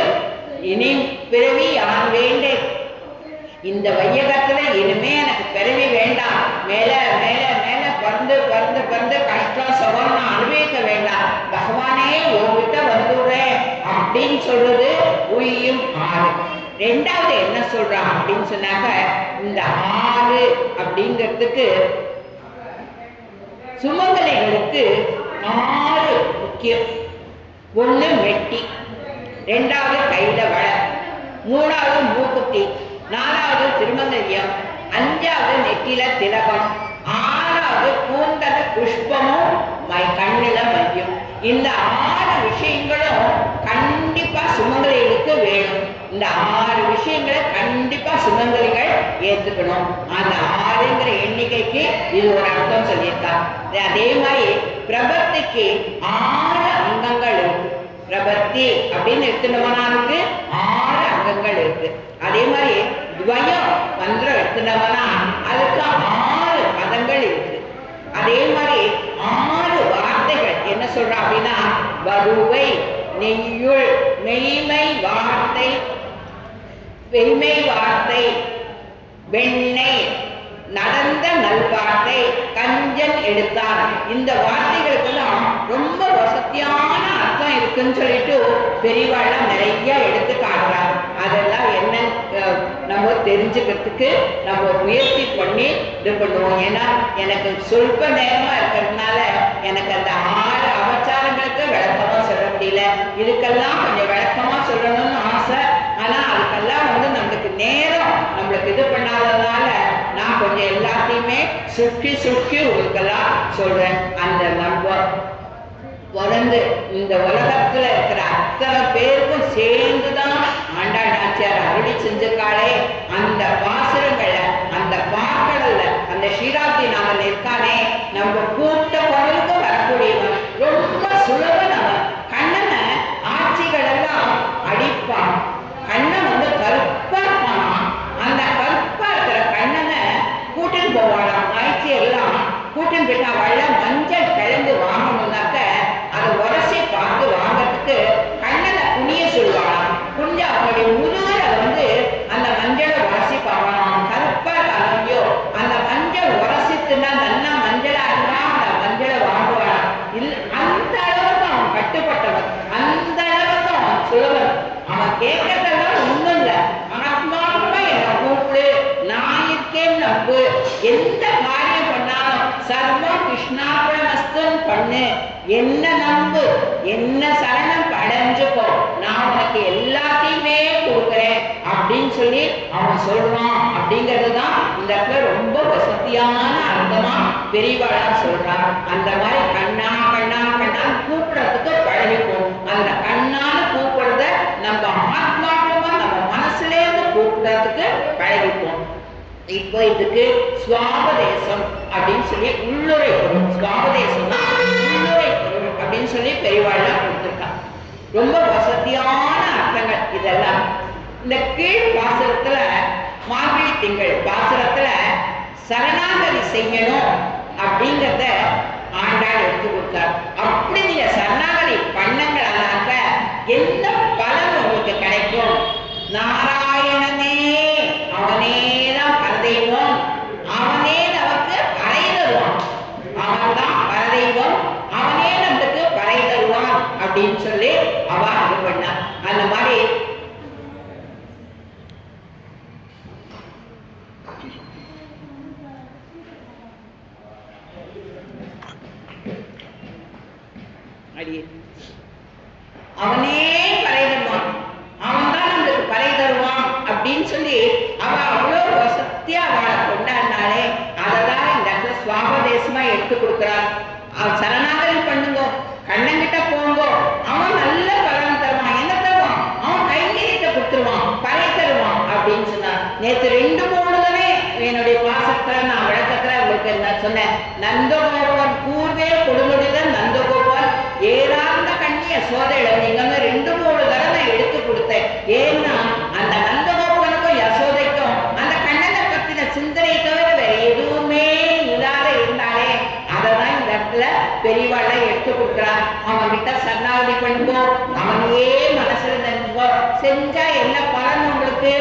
இனி பிறவி யார் வேண்டே, இந்த வையகத்துல இனிமே எனக்கு பிறவி வேண்டாம், மேல மேல மேல பறந்து பறந்து பறந்து கஷ்டம் சுகம் நான் அனுபவிக்க வேண்டாம், பகவானே உங்ககிட்ட வந்துடுறேன் அப்படின்னு சொல்றது உய்யும் ஆறு. ரெண்டாவது என்ன சொல்றான் அப்படின்னு சொன்னாக்க, இந்த ஆறு அப்படிங்கிறதுக்கு சுமங்கலிகளுக்கு 6 முக்கியம். ஒண்ணு மெட்டி, ரெண்டாவது கையில வள, மூணாவது மூக்குத்தி, நாலாவது திருமங்கல்யம், அஞ்சாவது நெத்தில திலகம், ஆறாவது கூந்தல புஷ்பமும் கண்ணில மையம். இந்த 6 விஷயங்களும் கண்டிப்பா சுமங்கலிகளுக்கு வேணும். இந்த 6 விஷயங்களை கண்டிப்பா சுமங்கலிகள் ஏத்துக்கணும். அந்த 6ங்கிற எண்ணிக்கைக்கு இது ஒரு அர்த்தம் சொல்லியிருக்காங்க. அதே மாதிரி பிரபத்திக்கு 6 அங்கங்கள் இருக்கு. பிரபத்தி அப்படின்னு எடுத்துனவனாருக்கு 6 அங்கங்கள் இருக்கு. அதே மாதிரி துவயம் மந்திரம் எடுத்துனவனா அதுக்கு 6 பதங்கள் இருக்கு. அதே மாதிரி 6 வார்த்தைகள் என்ன சொல்றான் அப்படின்னா, வருவை, நெய்யுள், மெய்மை வார்த்தை, வெய்மை வார்த்தை, வெண்ணெய், நடந்த நல்வார்த்தை, கஞ்சன் எடுத்தான். இந்த வார்த்தைகளுக்கெல்லாம் ரொம்ப வசதியான அர்த்தம் இருக்குன்னு சொல்லிட்டு பெரியவாள்லாம் நிறைய எடுத்து காட்டுறாங்க. அதெல்லாம் என்ன நம்ம தெரிஞ்சுக்கிறதுக்கு நம்ம முயற்சி பண்ணி இது பண்ணுவோம். ஏன்னா எனக்கு சொல்ப நேரமா இருக்கிறதுனால எனக்கு அந்த 6 அவச்சாரங்களுக்கு விளக்கமா சொல்ல முடியல. இதுக்கெல்லாம் கொஞ்சம் விளக்கமா சொல்லணும்னு ஆசை. ஆனா அதுக்கெல்லாம் நம்மளுக்கு நேரம் நம்மளுக்கு இது பண்ணாததுனால நான் கொஞ்சம் எல்லாத்தையுமே சுற்றி சுற்றி உங்களுக்கெல்லாம் சொல்றேன். அந்த நம்ம பிறந்து இந்த உலகத்துல இருக்கிற அத்தனை பேருக்கும் சேர்ந்துதான் ஆண்டாள் நாச்சியார் அருளி செஞ்சிருக்காளே. அந்த பாசுரங்கள்ல, அந்த பாக்கடல்ல, அந்த ஸ்ரீராப்தி நாவல் இருக்கானே, நம்ம கூட்ட பொருளுக்கு வரக்கூடியவன், ரொம்ப சுலபனவன். கண்ணனை ஆட்சிகள் எல்லாம் அடிப்பான். கண்ணன் கருப்பா இருப்பானா, அந்த கருப்பா இருக்கிற கண்ணனை கூட்டின்னு போவாளாம். ஆட்சி எல்லாம் கூட்டின்னு போயிட்டா வள்ள மஞ்சள் கிழங்கு வாங்கணும்னாக்க அதை உரசி பார்த்து வாங்கறதுக்கு கண்ணனை குனிய சொல்லுவாளாம். குனிஞ்ச அவங்களுடைய முதுகுல அந்த மஞ்சளை உரசி பார்க்கலாம். கருப்பா இருக்காங்கயோ அந்த மஞ்சள் உரசித்துனா நல்லா மஞ்சளா இருந்தா அந்த மஞ்சளை வாங்குவாளாம். அந்த அளவுக்கு அவன் கட்டுப்பட்டவன், அந்த அளவுக்கு அவன் சுலபன். அவன் கேட்கறதெல்லாம் ஒண்ணும் இல்லை, ஆத்மாவுமா என்ன கூப்பிடு, நான் இருக்கேன்னு நம்பு, எந்த காரியம் பண்ணாலும் சர்வம் கிருஷ்ணாபுரமஸ்துன்னு பண்ணு, என்ன நம்பு, என்ன சரணம் அடைஞ்சுக்கோ, நான் உனக்கு எல்லாத்தையுமே கொடுக்குறேன் அப்படின்னு சொல்லி அவன் சொல்றான். அப்படிங்கிறதுதான் இந்த இடத்துல ரொம்ப வசதியான அர்த்தமா பெரியவாளா சொல்றான். அந்த மாதிரி கண்ணா கண்ணா கண்ணான்னு கூப்பிடுறதுக்கு பழகிப்போம். அந்த கண்ணான்னு கூப்பிடுறத நம்ம ஆத்மார்த்தமா நம்ம மனசுல இருந்து கூப்பிடுறதுக்கு பழகிப்போம். இப்போ இதுக்கு சுவாபதேசம் அப்படின்னு சொல்லி உள்ளுரை பொருள், சுவாபதேசம் உள்ளுரை பொருள் அப்படின்னு சொல்லி பெரியவாள்லாம் கொடுத்துருக்கான். ரொம்ப வசதியான அர்த்தங்கள் இதெல்லாம். இந்த கீழ் பாசுரத்துல, மார்கழி திங்கள் பாசுரத்துல சரணாகதி செய்யணும் அப்படிங்கிறத ஆண்டாள் எடுத்து கொடுத்தார். அப்படி நீங்க சரணாகதி பண்ணங்களானாக்க என்ன பலன் உங்களுக்கு கிடைக்கும்? நாராயணனே, அவனேதான் பரதெய்வம், அவனே நமக்கு பறை தருவான், அவன் தான் பரதெய்வம், அவனே நமக்கு பறை தருவான் அப்படின்னு சொல்லி அவ இது பண்ணான். அந்த மாதிரி அவனே பறை தருவான், அவன் தான் நமக்கு பறை தருவான் அப்படின்னு சொல்லி அவ அவ்வளவு வசதியா அவளை கொண்டாடினாலே அதெல்லாம் இந்த இடத்துல சுவாபதேசமா எடுத்து கொடுக்கிறான். அவன் சரணாகதி பண்ணுங்க, கண்ணங்கிட்ட போங்க, அவன் நல்ல பலன் தருவான். என்ன தருவான்? அவன் கைங்கரியத்தை கொடுத்துருவான், பறை தருவான் அப்படின்னு சொன்னான். நேற்று 2-3 தானே என்னுடைய பாசத்துல நான் விளக்கத்துல உங்களுக்கு என்ன சொன்னேன். நந்தகோபன் கூர்வே கொடுமுடிதான் நந்தகோபன் ஏறாந்த கண்ணிய சோதையில நீங்க 2-3 தடவை எடுத்து கொடுத்தேன். ஏன்னா அந்த நந்தகோபனுக்கும் யசோதைக்கும் அந்த கண்ணனை பத்தின சிந்தனை தவிர அவன் கிட்ட சரணாகதி பண்ணுவோம், அவனையே மனசுல நினைப்போம். செஞ்சா என்ன பலன் உங்களுக்கு,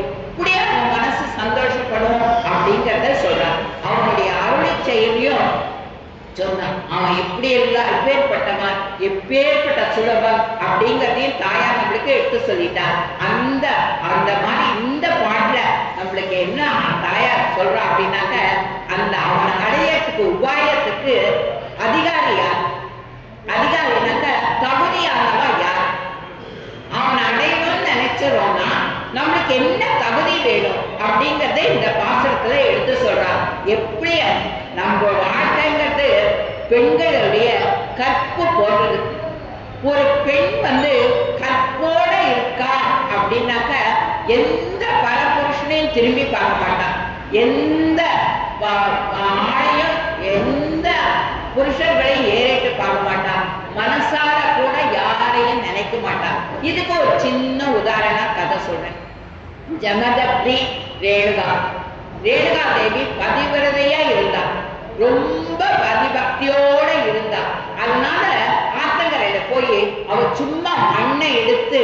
எப்படி அவன் மனசு சந்தோஷப்படும் அப்படிங்கிறத சொல்றான். அவனுடைய அருளை செயலையும் சொன்னான். அவன் எப்படி இருந்தா எப்பேற்பட்டவன், எப்பேற்பட்ட சுலபம் அப்படிங்கிறதையும் தாயா நம்மளுக்கு எடுத்து சொல்லிட்டான். அந்த அந்த மாதிரி இந்த பாட்டுல நம்மளுக்கு என்ன தாயா சொல்றா அப்படின்னாக்க, அந்த அவனை அடையறதுக்கு உபாயத்துக்கு அதிகாரி யார், அதிகாரினாக்க தகுதியானவா யார், அவனை அடையணும்னு நினைச்சிரோம்னா நம்மளுக்கு என்ன தகுதி வேணும் அப்படிங்கறத இந்த பாசுரத்துல எடுத்து சொல்றான். எப்படி நம்ம வாழ்க்கைங்கிறது பெண்களுடைய கற்பு போடுறது. ஒரு பெண் கற்போட இருக்கா அப்படின்னாக்க எந்த பரபுருஷனையும் திரும்பி பார்க்க மாட்டான், எந்த ஆணையும் எந்த புருஷர்களையும் ஏறிட்டு பார்க்க மாட்டான், மனசார கூட யாரையும் நினைக்க மாட்டான். இதுக்கு ஒரு சின்ன உதாரண கதை சொல்றேன். ஜமதக்னி ரேணுகா தேவி பதிவிரதையா இருந்தா, ரொம்ப பதிபக்தியோட இருந்தா. அதனால ஆத்தங்கரையில போய் அவ சும்மா மண்ணை எடுத்து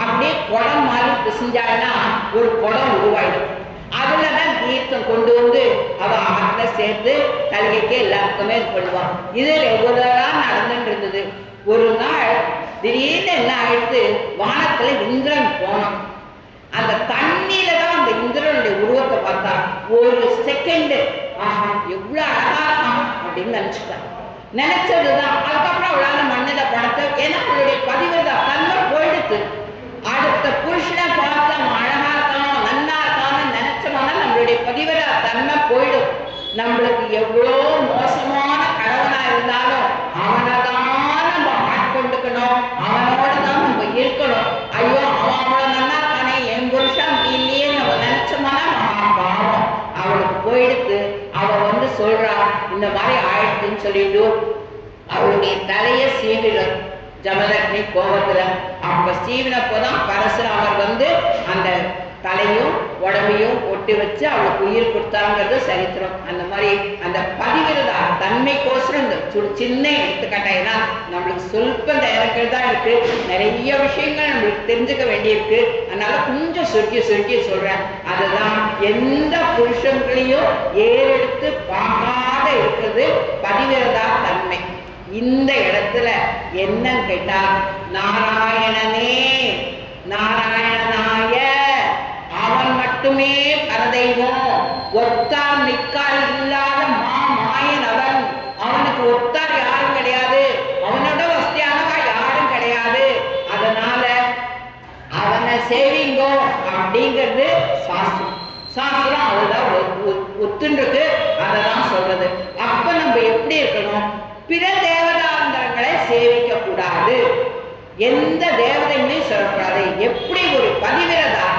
அப்படியே குடம் மாதிரி பிசைஞ்சான்னா ஒரு குடம் உருவாயிடும். அதுலதான் தீர்த்தம் கொண்டு வந்து அவ ஆத்துல சேர்த்து தலைக்கு எல்லாத்துக்குமே இது பண்ணுவான். இது ரெகுலரா நடந்துட்டு இருந்தது. ஒரு நாள் திடீர்னு என்ன ஆயிடுத்து, வானத்துல இந்திரன் போனான். அந்த தண்ணியில தான் அந்த இந்திரனுடைய உருவத்தை பார்த்தா. ஒரு செகண்ட் ஆஹா எவ்வளவு அழகா இருக்கான் அப்படின்னு நினைச்சுட்டான். நினைச்சதுதான். அதுக்கப்புறம் அவளால மண்ணில படத்தை, ஏன்னா அவளுடைய பதிவுதா தன்மை போயிடுத்து. அடுத்த புருஷனை பார்த்து அவன் அழகா இருக்கான் நன்னா இருக்கான்னு நினைச்சோம்னா நம்மளுடைய பதிவுதா தன்மை போயிடும். நம்மளுக்கு எவ்வளோ மோசமான கணவனா இருந்தாலும் அவனைதான் நம்ம ஆட்கொண்டுக்கணும், அவனோட தான் நம்ம இருக்கணும். ஐயோ அவன் அவ்வளவு நல்லா இருக்கானே, என் புருஷன் இல்லையே நம்ம நினைச்சோம்னா பாவம் அவளுக்கு போயிடுத்து. அவ சொல்றா இந்த மாதிரி ஆயிடுச்சுன்னு சொல்லிட்டு அவளுடைய தலைய சீவிடும் ஜமதக்னி கோபத்துல. அப்ப சீவினப்போதான் பரசுராமர் அந்த தலையும் உடம்பையும் ஒட்டி வச்சு அவளுக்கு உயிர் கொடுத்தாங்கிறது சரித்திரம். அந்த மாதிரி அந்த பதிவிரதா தன்மைக்கோசரம் இந்த சின்ன எடுத்துக்காட்டா. ஏன்னா நம்மளுக்கு சொல்ப நேரங்கள் தான் இருக்கு, நிறைய விஷயங்கள் நம்மளுக்கு தெரிஞ்சுக்க வேண்டியிருக்கு. அதனால கொஞ்சம் சுருக்கி சொல்றேன். அதுதான் எந்த புருஷங்களையும் ஏறெடுத்து பார்க்காத இருக்கிறது பதிவிரதா தன்மை. இந்த இடத்துல என்னன்னு கேட்டா, நாராயணனே நாராயணனாய அவன் மட்டுமே பரதெய்வம், ஒத்தார் நிக்கால் இல்லாத மாயன் அவன். அவனுக்கு ஒத்தார் யாரும் கிடையாது, அவனோட வசதியானவா யாரும் கிடையாது. அதனால அவனை சேவிங்கோ அப்படிங்கிறது சாஸ்திரம். சாஸ்திரம் அதுதான் ஒத்துன்றது, அததான் சொல்றது. அப்ப நம்ம எப்படி இருக்கணும், பிற தேவதாந்தரங்களை சேவிக்க கூடாது, எந்த தேவதையுமே சொல்லக்கூடாது. எப்படி ஒரு பதிவிரதா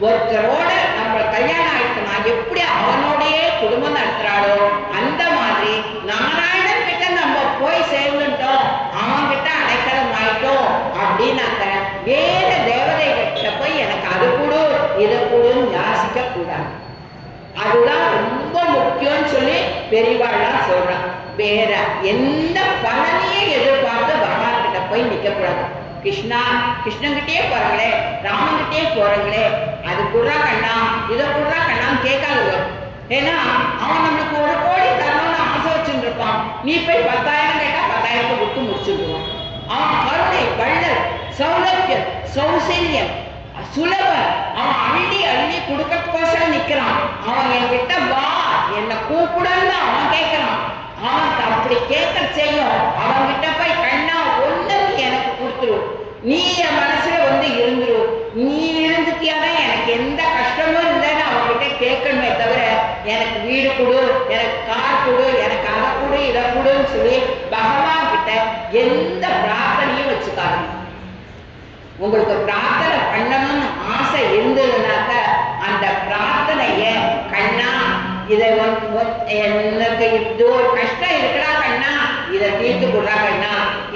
ஒருத்தரோட நம்ம கல்யாணம் ஆயிடுச்சுன்னா எப்படி அவனோடையே குடும்பம் நடத்துறாளோ அந்த மாதிரி நாராயணன் கிட்ட நம்ம போய் சேர்ந்துட்டோம், அவன் கிட்ட அடைக்கலம் ஆயிட்டோம் அப்படின்னாக்க வேற தேவதைகிட்ட போய் எனக்கு அது கொடு இதை கொடுன்னு யாசிக்க கூடாது. அதுதான் ரொம்ப முக்கியம்னு சொல்லி பெரியவாள்லாம் சொல்றான். வேற எந்த பலனையும் எதிர்பார்த்து பகவான் கிட்ட போய் நிக்க கூடாது. கிருஷ்ணா கிருஷ்ணங்கிட்டே போறாங்களே, ராமங்கிட்டே போறாங்களே, அது குடுறா கண்ணா இதை குடுறா கண்ணான்னு கேட்காது. ஏன்னா அவன் நம்மளுக்கு 1 கோடி தரணும்னு ஆசை வச்சுட்டு இருப்பான். நீ போய் 10,000 கேட்டா 10,000 கொடுத்து முடிச்சுடுவான். அவன் கருணை வள்ளல் சௌலபியம் சௌசல்யம் சுலபம், அவன் அள்ளி கொடுக்கறதுக்கோசரம் நிக்கிறான். அவன் என்கிட்ட வா என்ன கூப்பிடுன்னு அவன் கேட்கிறான். அவன் அப்படி கேட்க செய்யும். அவன்கிட்ட போய் கண்ணா ஒண்ணு எனக்கு கொடுத்துரு, நீ என் மனசுல இருந்துரு, நீ இருந்துட்டியாதான் எனக்கு எந்த கஷ்டமும் இல்லைன்னு அவன்கிட்ட கேட்கணுமே தவிர எனக்கு வீடு கொடு, எனக்கு கார் கொடு, எனக்கு அதை கொடு இதை கொடுன்னு சொல்லி பகவான் கிட்ட எந்த பிரார்த்தனையும் வச்சுக்காது. உங்களுக்கு பிரார்த்தனை பண்ணணும்னு ஆசை இருந்ததுனாக்க அந்த பிரார்த்தனைய கண்ணா இதை எனக்கு இப்படி ஒரு கஷ்டம் இருக்குடா கண்ணா இதை தீர்த்து கொடுறா கண்ணா,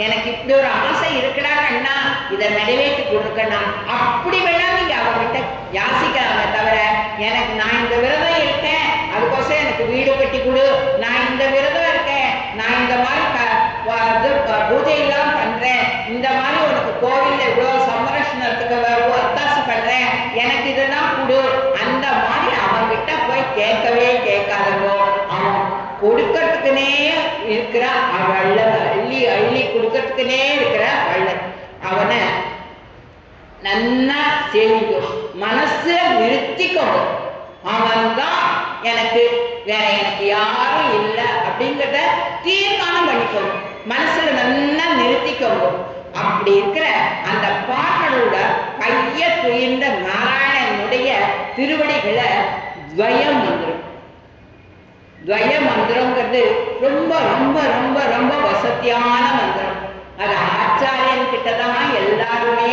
எனக்கு இப்படி ஒரு ஆசை இருக்குடா கண்ணா இதை நிறைவேற்றி கொடுக்கண்ணா, அப்படி வேணா நீங்க அவர்கிட்ட யாசிக்கிறாங்க தவிர எனக்கு நான் இந்த விரதம் இருக்கேன் அதுக்கோசம் எனக்கு வீடு கட்டி கொடு, நான் இந்த விரதம் இருக்கேன், நான் இந்த மாதிரி பூஜையில கொடுக்கறதுக்குனே இருக்கிற வள்ளல், அள்ளி அள்ளி கொடுக்கறதுக்குனே இருக்கிற வள்ளல். அவனை நன்னா சேமிக்கும், மனசை நிறுத்திக்கணும். அவன் தான் எனக்கு, வேற எனக்கு யாரும் இல்லை அப்படிங்கிறத தீர்மானம் பண்ணிக்கணும், மனசுல நன்னா நிறுத்திக்கணும். அப்படி இருக்கிற அந்த பாடலோட கைய துயின்ற நாராயணனுடைய திருவடிகளை துவய மந்திரம். துவய மந்திரங்கிறது ரொம்ப ரொம்ப ரொம்ப ரொம்ப வசதியான மந்திரம். அது ஆச்சாரியன் கிட்டதான் எல்லாருமே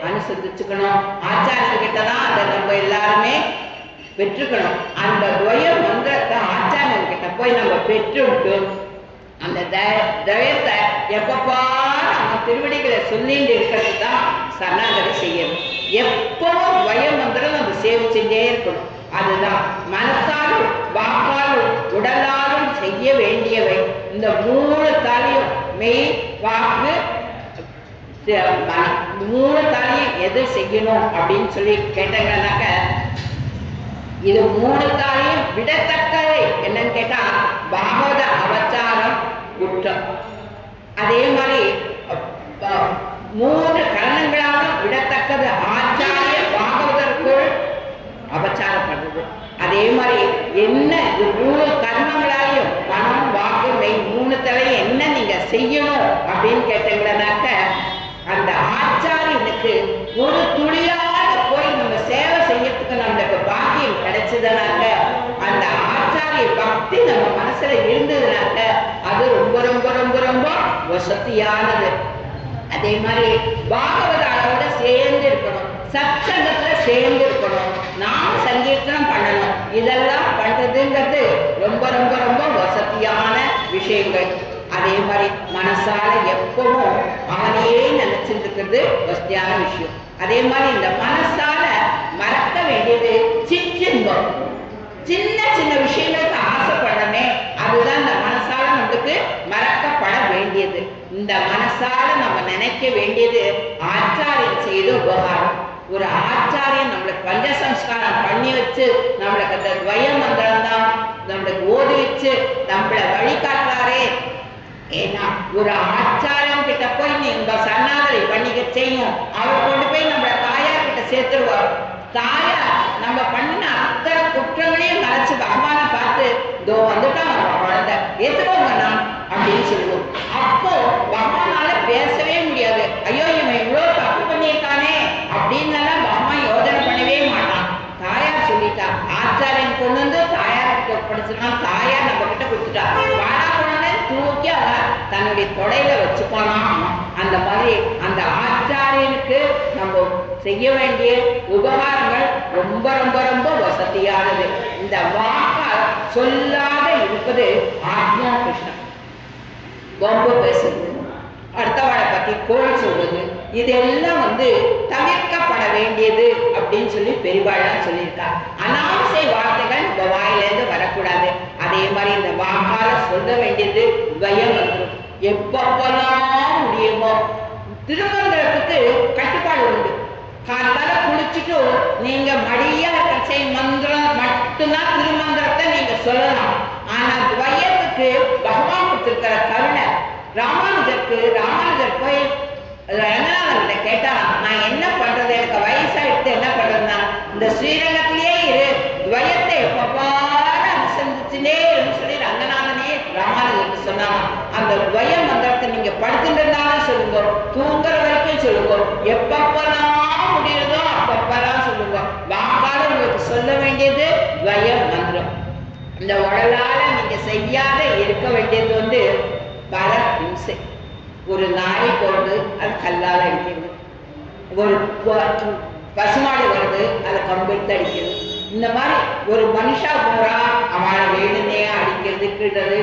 அனுசரிச்சுக்கணும், ஆச்சாரியன் கிட்டதான் அதை நம்ம எல்லாருமே பெற்றுக்கணும். அந்த துவய மந்திரத்தை ஆச்சாரியன் கிட்ட போய் நம்ம பெற்றுவிட்டு அந்த தயத்தை எப்பப்பா நம்ம திருவடிகளை சொல்லிட்டு இருக்கிறது தான் சரணாகதி செய்யணும். எப்பவும் துவய மந்திரம் நம்ம சேவிச்சுட்டே இருக்கணும். அதுதான் மனசாலும் வாக்காலும் உடலாலும் செய்ய வேண்டியவை. இந்த 3 தாலியும் மெய் வாக்கு மனம், 3 தாலியும் எது செய்யணும் அப்படின்னு சொல்லி கேட்டாங்கன்னாக்க, இது 3 தாலியும் விடத்தக்கது என்னன்னு கேட்டா பாகவத அவதாரம் குற்றம். அதே மாதிரி 3 கரணங்களாலும் விடத்தக்கது ஆச்சாரிய பாகவதற்குள் அபச்சாரப்படுறது. அதே மாதிரி என்ன இது 3 கர்மங்களாலையும் மனம் வாக்கு மெய் 3 தலையும் என்ன நீங்க செய்யணும் அப்படின்னு கேட்டீங்கன்னாக்க, அந்த ஆச்சாரியனுக்கு ஒரு துளியாக போய் நம்ம சேவை செய்யறதுக்கு நம்மளுக்கு பாக்கியம் கிடைச்சதுனாக்க, அந்த ஆச்சாரிய பக்தி நம்ம மனசுல இருந்ததுனாக்க அது ரொம்ப ரொம்ப ரொம்ப ரொம்ப வசதியானது. அதே மாதிரி பாகவதாவோட சேர்ந்து இருக்கணும், சத்சங்கத்துல சேர்ந்து இருக்கணும், நாம் சங்கீர்த்தனம் பண்ணணும். இதெல்லாம் பண்றதுங்கிறது ரொம்ப ரொம்ப ரொம்ப வசதியான விஷயங்கள். அதே மாதிரி மனசால எப்பவும் அவனையே நினைச்சிட்டு இருக்கிறது வசதியான விஷயம். அதே மாதிரி இந்த மனசால மறக்க வேண்டியது சிற்றின்பம். சின்ன சின்ன விஷயங்களுக்கு ஆசைப்படமே, அதுதான் இந்த மனசால நம்மளுக்கு மறக்கப்பட வேண்டியது. இந்த மனசால நம்ம நினைக்க வேண்டியது ஆச்சாரியன் செய்த உபகாரம். ஒரு ஆச்சாரியன் நம்மளுக்கு பஞ்சசம்ஸ்காரம் பண்ணி வச்சு நம்மளுக்கு அந்த துவய மந்திரம் தான் நம்மளுக்கு ஓதி வச்சு நம்மளை வழிகாட்டுறாரே. ஏன்னா ஒரு ஆச்சாரம் கிட்ட போய் நீங்க சரணாகதி பண்ணிக்க செய்யும், அவர் கொண்டு போய் நம்மள தாயார் கிட்ட சேர்த்துருவார். தாயார் நம்ம பண்ணின அத்தனை குற்றங்களையும் மறைச்சு பகவானை பார்த்து, இதோ வந்துட்டான் நம்ம குழந்தை, ஏத்துக்கோங்க நான் அப்படின்னு சொல்லுவோம். அப்போ பகவானால பேசவே முடியாது. ஐயோ இவன் இவ்வளவு தப்பு பண்ணியிருக்கானே அப்படின்னு பகவான் யோஜனை பண்ணவே மாட்டான். தாயார் சொல்லிட்டா, ஆச்சாரியன் கொண்டு வந்து தாயாருக்கு ஒப்படைச்சுனா தாயார் நம்ம கிட்ட கொடுத்துட்டா, வாடா குழந்தை தூக்கி அவ தன்னுடைய தொடையில வச்சுப்பானா. அந்த மாதிரி அந்த ஆச்சாரியனுக்கு நம்ம செய்ய வேண்டிய உபகாரங்கள் ரொம்ப ரொம்ப ரொம்ப வசதியானது. இந்த வாக்கால் சொல்லாத இருப்பது ஆத்மா கிருஷ்ணன். ரொம்ப பேசுறது, அடுத்தவளை பத்தி கோல் சொல்றது, இதெல்லாம் தவிர்க்கப்பட வேண்டியது அப்படின்னு சொல்லி பெரியவாழ்லாம் சொல்லியிருக்கா. அனாவசிய வார்த்தைகள் இந்த வாயிலிருந்து வரக்கூடாது. அதே மாதிரி இந்த வாக்கால சொல்ல வேண்டியது துவயம் வந்துடும். எப்பப்பெல்லாம் முடியுமோ திருமந்திரத்துக்கு கட்டுப்பாடு உண்டு. காத்தால குளிச்சுட்டு நீங்க மடியா கச்சை மந்திரம் மட்டும்தான் திருமந்திரத்தை நீங்க சொல்லலாம். ஆனா துவயத்துக்கு பகவான் கொடுத்திருக்கிற கருணை. ராமானுஜர் போய் ரங்கநாதன் கேட்டா, நான் என்ன பண்றது, எனக்கு வயசாயிட்டு என்ன பண்றதுன்னா, இந்த ஸ்ரீரங்கத்திலேயே இரு, துவயத்தை எப்பப்பாரு அனுசரிச்சுனே சொல்லி ரங்கநாதனே ராமானுஜருக்கு சொன்னாங்க. அந்த துவய மந்திரத்தை நீங்க படுத்துட்டு இருந்தாலும் சொல்லுங்க, தூங்குற வரைக்கும் சொல்லுங்க, எப்பப்பெல்லாம் முடியுதோ அப்பப்பெல்லாம் சொல்லுங்க. வாக்கால உங்களுக்கு சொல்ல வேண்டியது துவய மந்திரம். இந்த உடலால நீங்க செய்யாத இருக்க வேண்டியது பல ஹிம்சை. ஒரு நாய் போடுறது, அது கல்லால் அடிக்கிறது. ஒரு பசுமாடு வருது, அதை கம்பெடுத்து அடிக்கிறது. இந்த மாதிரி ஒரு மனுஷா போறா, அவளை வேணுனே அடிக்கிறது, கிடுறது.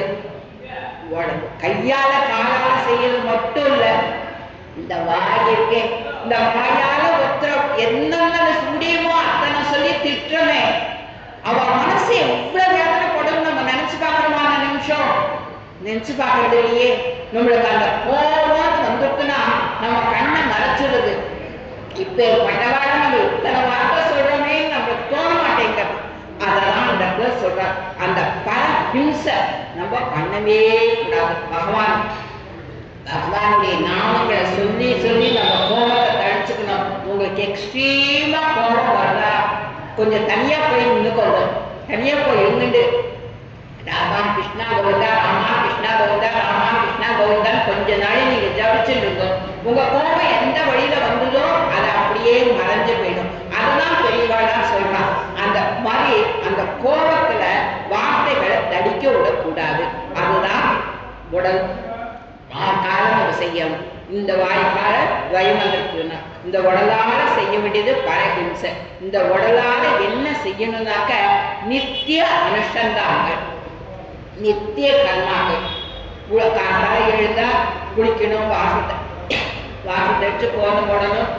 கையால காலால செய்யறது மட்டும் இல்ல, இந்த வாய் இருக்கே, இந்த வாயால ஒருத்தர் என்னென்ன முடியுமோ அத்தனை சொல்லி திட்டுறமே. அவ மனசு எவ்வளவு வேதனைப்படும் நம்ம நினைச்சு பார்க்கறமான நிமிஷம் நினைச்சு பார்க்கறது இல்லையே. நம்மளுக்கு அந்த கோபம் வந்துட்டுனா நம்ம கண்ணை மறைச்சிடுது. இப்ப பட்டவாட நம்ம இத்தனை வார்த்தை சொல்றோமே நம்மளுக்கு தோண மாட்டேங்கிறது. அதெல்லாம் அந்த சொல்ற அந்த ஹிம்சை நம்ம பண்ணவே கூடாது. பகவானுடைய நாமங்களை சொல்லி சொல்லி நம்ம கோபத்தை தழிச்சுக்கணும். உங்களுக்கு எக்ஸ்ட்ரீமா கோபம் வரதா கொஞ்சம் தனியா போய் நின்னுக்கோங்க. தனியா போய் இருந்துட்டு ராமா கிருஷ்ணா கோவிந்தா, ராமா கிருஷ்ணா கோவிந்தா, ராமா கிருஷ்ணா கோவிந்தான்னு கொஞ்ச நாள் நீங்க ஜபிச்சுட்டு இருக்கோம். உங்க கோபம் எந்த வழியில வந்ததோ அது அப்படியே மறைஞ்சு போயிடும். அதுதான் பெரியவாளா சொல்றான். அந்த மாதிரி அந்த கோபத்துல வார்த்தைகளை தடிக்க விடக்கூடாது. அதுதான் உடல் காலம் நம்ம செய்யணும். இந்த வாய்க்கால வயமந்திருக்குன்னா இந்த உடலால செய்ய வேண்டியது பரஹிம்சை. இந்த உடலால என்ன செய்யணும்னாக்க நித்திய அனுஷ்டானங்க, நித்திய கர்மாக்கள். காலை எழுந்தா குளிக்கணும், வாசத்தை வச்சு கோலம் போடணும்,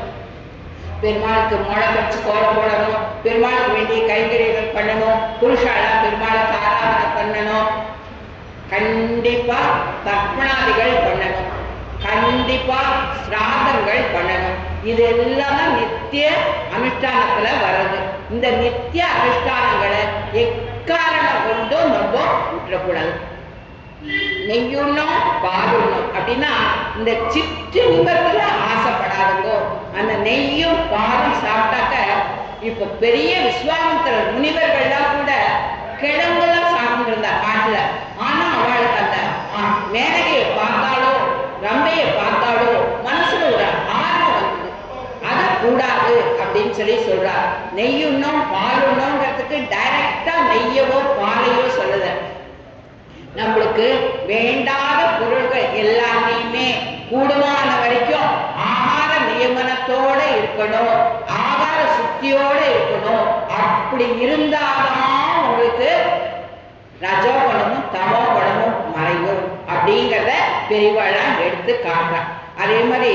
பெருமாளுக்கு மொழை வச்சு கோலம் போடணும், பெருமாளுக்கு வேண்டிய கைங்கரியங்கள் பண்ணணும், புருஷாலாம் பெருமாளுக்கு ஆராதனை பண்ணணும், கண்டிப்பா தர்ப்பணாதிகள் பண்ணணும், கண்டிப்பா சிராதங்கள் பண்ணணும். இது எல்லாம் தான் நித்திய அனுஷ்டானத்துல வர்றது. இந்த நித்திய அனுஷ்டானங்களை எக்காரணம் கொண்டும் நம்ம விட்டுறக்கூடாது. நெய்யுண்ணும் பாலுண்ணும் அப்படின்னா இந்த சிற்றின்பத்துல ஆசைப்படாதுங்கோ. அந்த நெய்யும் பாலும் சாப்பிட்டாக்க இப்ப பெரிய விஸ்வாமித்திரர் முனிவர்கள்லாம் கூட கிழங்குலாம் சாப்பிட்டு இருந்தா காட்டுல. ஆனா அவளுக்கு அந்த மேனகையை பார்த்தாலோ ரம்பையை பார்த்தாலோ மனசுல ஒரு ஆர்வம் வந்தது. அது கூடாது அப்படின்னு சொல்லி சொல்றார். நெய்யுண்ணும் பாலுண்ணுங்கிறதுக்கு டைரக்டா நெய்யவோ பாலையோ சொல்லுத. நம்மளுக்கு வேண்டாத பொருள்கள் எல்லாத்தையுமே கூடுமான வரைக்கும் ஆகார நியமனத்தோட இருக்கணும், ஆகார சுத்தியோட இருக்கணும். அப்படி இருந்தாதான் உங்களுக்கு ரஜோகுணமும் தமோகுணமும் மறையும் அப்படிங்கிறத பெரியவாளாம் எடுத்து காட்டுறான். அதே மாதிரி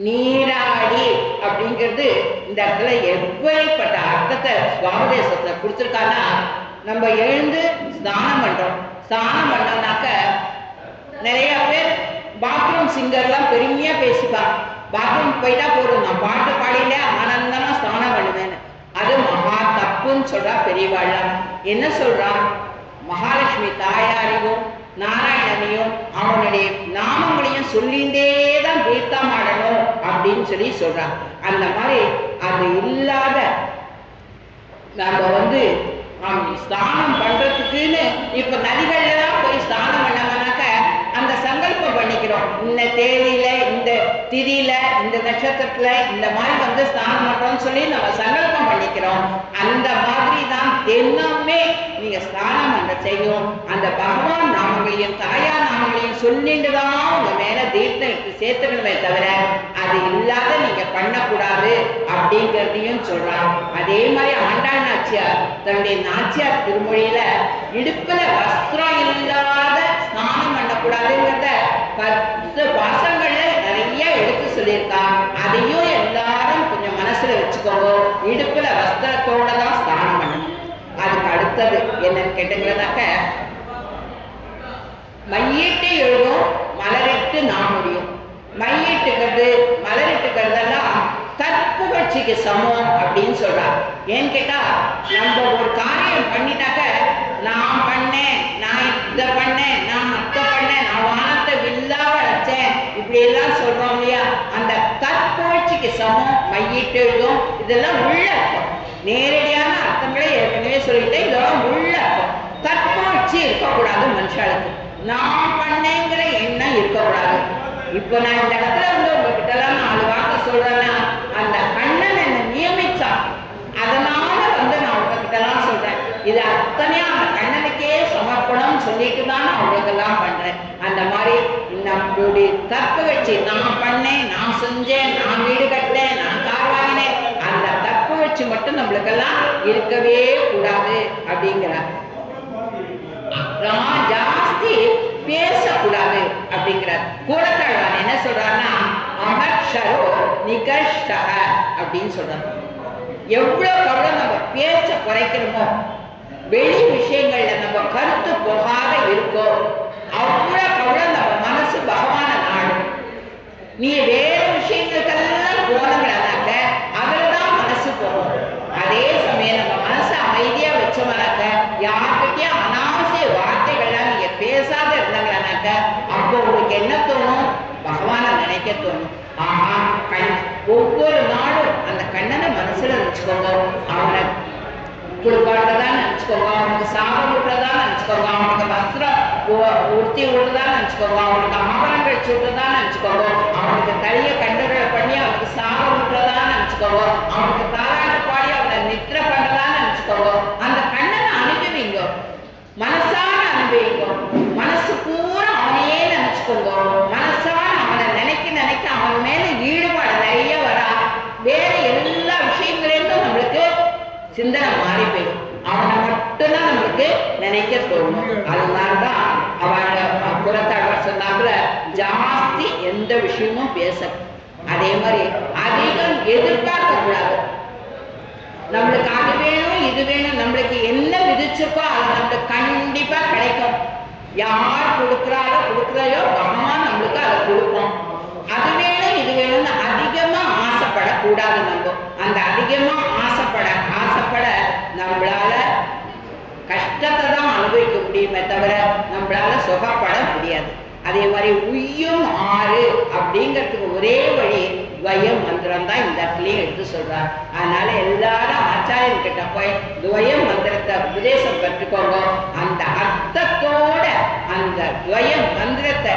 நீராடி அப்படிங்கிறது இந்த இடத்துல எப்படிப்பட்ட அர்த்தத்தை சுவாமதேசத்துல கொடுத்துருக்கான்னா, நம்ம எழுந்து ஸ்நானம் பண்றோம். ஸ்நானம் பண்ணோம்னாக்க நிறைய பேர் பாத்ரூம் சிங்கர்லாம் பெருமையா பேசிப்பாங்க. பாத்ரூம் போயிட்டா போதும், நான் பாட்டு பாடியில ஆனந்தமா ஸ்நானம் பண்ணுவேன்னு. அது மகா தப்புன்னு சொல்றா பெரியவாள்லாம். என்ன சொல்றான்? மகாலட்சுமி தாயாரையும் நாராயணனையும் அவனுடைய நாமங்களையும் சொல்லிண்டேதான் தீர்த்தம் ஆடணும் அப்படின்னு சொல்லி சொல்றான். அந்த மாதிரி அது இல்லாத நம்ம ஸ்நானம் பண்றதுக்குன்னு இப்ப நதிகள்ல தான் போய் ஸ்நானம் பண்ணாமனாக்க அந்த சங்கல்பம் பண்ணிக்கிறோம். இந்த தேதியில, இந்த திதியில, இந்த நட்சத்திரத்துல இந்த மாதிரி ஸ்நானம் பண்றோம்னு சொல்லி நம்ம சங்கல்பம் பண்ணிக்கிறோம். அந்த மாதிரி தான் தினமே நீங்க ஸ்நானம் பண்ண செய்யும். அந்த பகவான் நாமங்களையும் தாயார் நாமங்களையும் சொல்லிட்டுதான் உங்க மேல தீர்த்தம் எடுத்து சேர்த்துக்கணுமே தவிர அது இல்லாத நீங்க பண்ணக்கூடாது அப்படிங்கிறதையும் சொல்றான். அதே மாதிரி ஆண்டாள் நாச்சியார் தன்னுடைய நாச்சியார் திருமொழியில இடுப்புல வஸ்திரம் இல்லாத ஸ்நானம் பண்ணக்கூடாதுங்கிறத 10 பாசங்கள்ல நிறைய எடுத்து சொல்லியிருக்கா. அதையும் எல்லாரும் கொஞ்சம் மனசுல வச்சுக்கோங்க. இடுப்புல வஸ்திரத்தோட தான் ஸ்நானம் பண்ணணும். அதுக்கு அடுத்தது என்னன்னு கேட்டுக்கிறதாக்க, மையிட்டு எழுதும் மலரிட்டு நான் முடியும். மையிட்டுக்கிறது மலரிட்டுக்கிறதெல்லாம் தற்புகழ்ச்சிக்கு சமம் அப்படின்னு சொல்றாங்க. ஏன்னு கேட்டா, நம்ம ஒரு காரியம் பண்ணிட்டாக்க நான் பண்ணேன், நான் இதை பண்ணேன், நான் அத்தை பண்ணேன், நான் வானத்தை வில்லா வளைச்சேன், இப்படி எல்லாம் சொல்றோம் இல்லையா? அந்த தற்புகழ்ச்சிக்கு சமம் மையிட்டு எழுதும். இதெல்லாம் உள்ள அர்த்தம். நேரடியான அர்த்தங்களே ஏற்கனவே சொல்லிட்டு இதெல்லாம் உள்ள அர்த்தம். தற்புகழ்ச்சி இருக்கக்கூடாது மனுஷாளுக்கு. நான் பண்ணேங்கிற எண்ணம் இருக்கக்கூடாது. இப்ப நான் இந்த இடத்துல உங்ககிட்ட எல்லாம் 4 வார்த்தை சொல்றேன்னா அந்த கண்ணன் என்ன நியமிச்சான், அதனால நான் உங்ககிட்ட எல்லாம் சொல்றேன். இது அத்தனையும் அந்த கண்ணனுக்கே சமர்ப்பணம் சொல்லிட்டு தான் நான் உங்களுக்கெல்லாம் பண்றேன். அந்த மாதிரி நம்மளுடைய தற்புகழ்ச்சி, நான் பண்ணேன், நான் செஞ்சேன், நான் வீடு கட்டேன், நான் கார் வாங்கினேன், அந்த தற்புகழ்ச்சி மட்டும் நம்மளுக்கெல்லாம் இருக்கவே கூடாது அப்படிங்கிறார். ஜாஸ்தி பேசக்கூடாது அப்படிங்கிறார். கூடத்தாழ்வான் என்ன சொல்றாருன்னா, அமர்ஷரோ நிகஷ்டக அப்படின்னு சொல்றாரு. எவ்வளவு நம்ம பேச்ச குறைக்கணுமோ, வெளி விஷயங்கள்ல நம்ம கருத்து போகாத இருக்கோ, அவ்வளவு நம்ம மனசு பகவான நாடு. நீ வேற விஷயங்களுக்கெல்லாம் போனங்களாக்க அதுலதான் மனசு போகும். அதே சமயம் நம்ம மனசை அமைதியா வச்சோம்னாக்க யார்கிட்டயும் அனாவசிய நினைக்க தோணும். ஆஹா, ஒவ்வொரு நாளும் அந்த கண்ணனை மனசுல நினைச்சுக்கோங்க. அவனை குளிப்பாடுறதா நினைச்சுக்கோங்க, அவனுக்கு சாதம் விடுறதா நினைச்சுக்கோங்க, அவனுக்கு வஸ்திரம் உடுத்தி விடுறதா நினைச்சுக்கோங்க, அவனுக்கு ஆபரணங்கள் சுடுறதா நினைச்சுக்கோங்க, அவனுக்கு தனிய கண்டுகளை பண்ணி அவனுக்கு சாதம் விடுறதா நினைச்சுக்கோங்க, அவனுக்கு தாராட்டு பாடி அவனை நித்திர பண்றதா நினைச்சுக்கோங்க. அந்த கண்ணனை அனுபவிங்க, மனசார அனுபவிங்க. மனசு பூரா அவனையே நினைச்சுக்கோங்க. மனசார அவனை நினைக்க அவன் மேல ஈடுபாடு நிறைய வரா. வேற எல்லா விஷயங்களிலும் நம்மளுக்கு சிந்தனை மாறி போயிடும். அவனை மட்டும்தான் நம்மளுக்கு நினைக்க தோணும். அதனால்தான் அவங்க புறத்தாழ்வார் சொன்னாப்புல ஜாஸ்தி எந்த விஷயமும் பேச, அதே மாதிரி அதிகம் எதிர்பார்க்க கூடாது. நம்மளுக்கு அது வேணும் இது வேணும், நம்மளுக்கு என்ன விதிச்சிருக்கோ அது நம்மளுக்கு கண்டிப்பா கிடைக்கும். யார் கொடுக்குறாயோ பகவான் நம்மளுக்கு அதை கொடுப்போம். அது வேணும் இது வேணும்னு அதிகமா ஆசைப்படக்கூடாது. நம்ம அந்த அதிகமா ஆசைப்பட நம்மளால கஷ்டத்தை தான் அனுபவிக்க முடியுமே தவிர நம்மளால சுகப்பட முடியாது. அதே மாதிரி உய்யும் ஆறு அப்படிங்கிறதுக்கு ஒரே வழி துவய மந்திரம் தான் இந்த இடத்துலயும் எடுத்து சொல்றார். அதனால எல்லாரும் ஆச்சாரியன் கிட்ட போய் துவய மந்திரத்தை உபதேசம் கற்றுக்கோங்க. அந்த அர்த்தத்தோட அந்த துவய மந்திரத்தை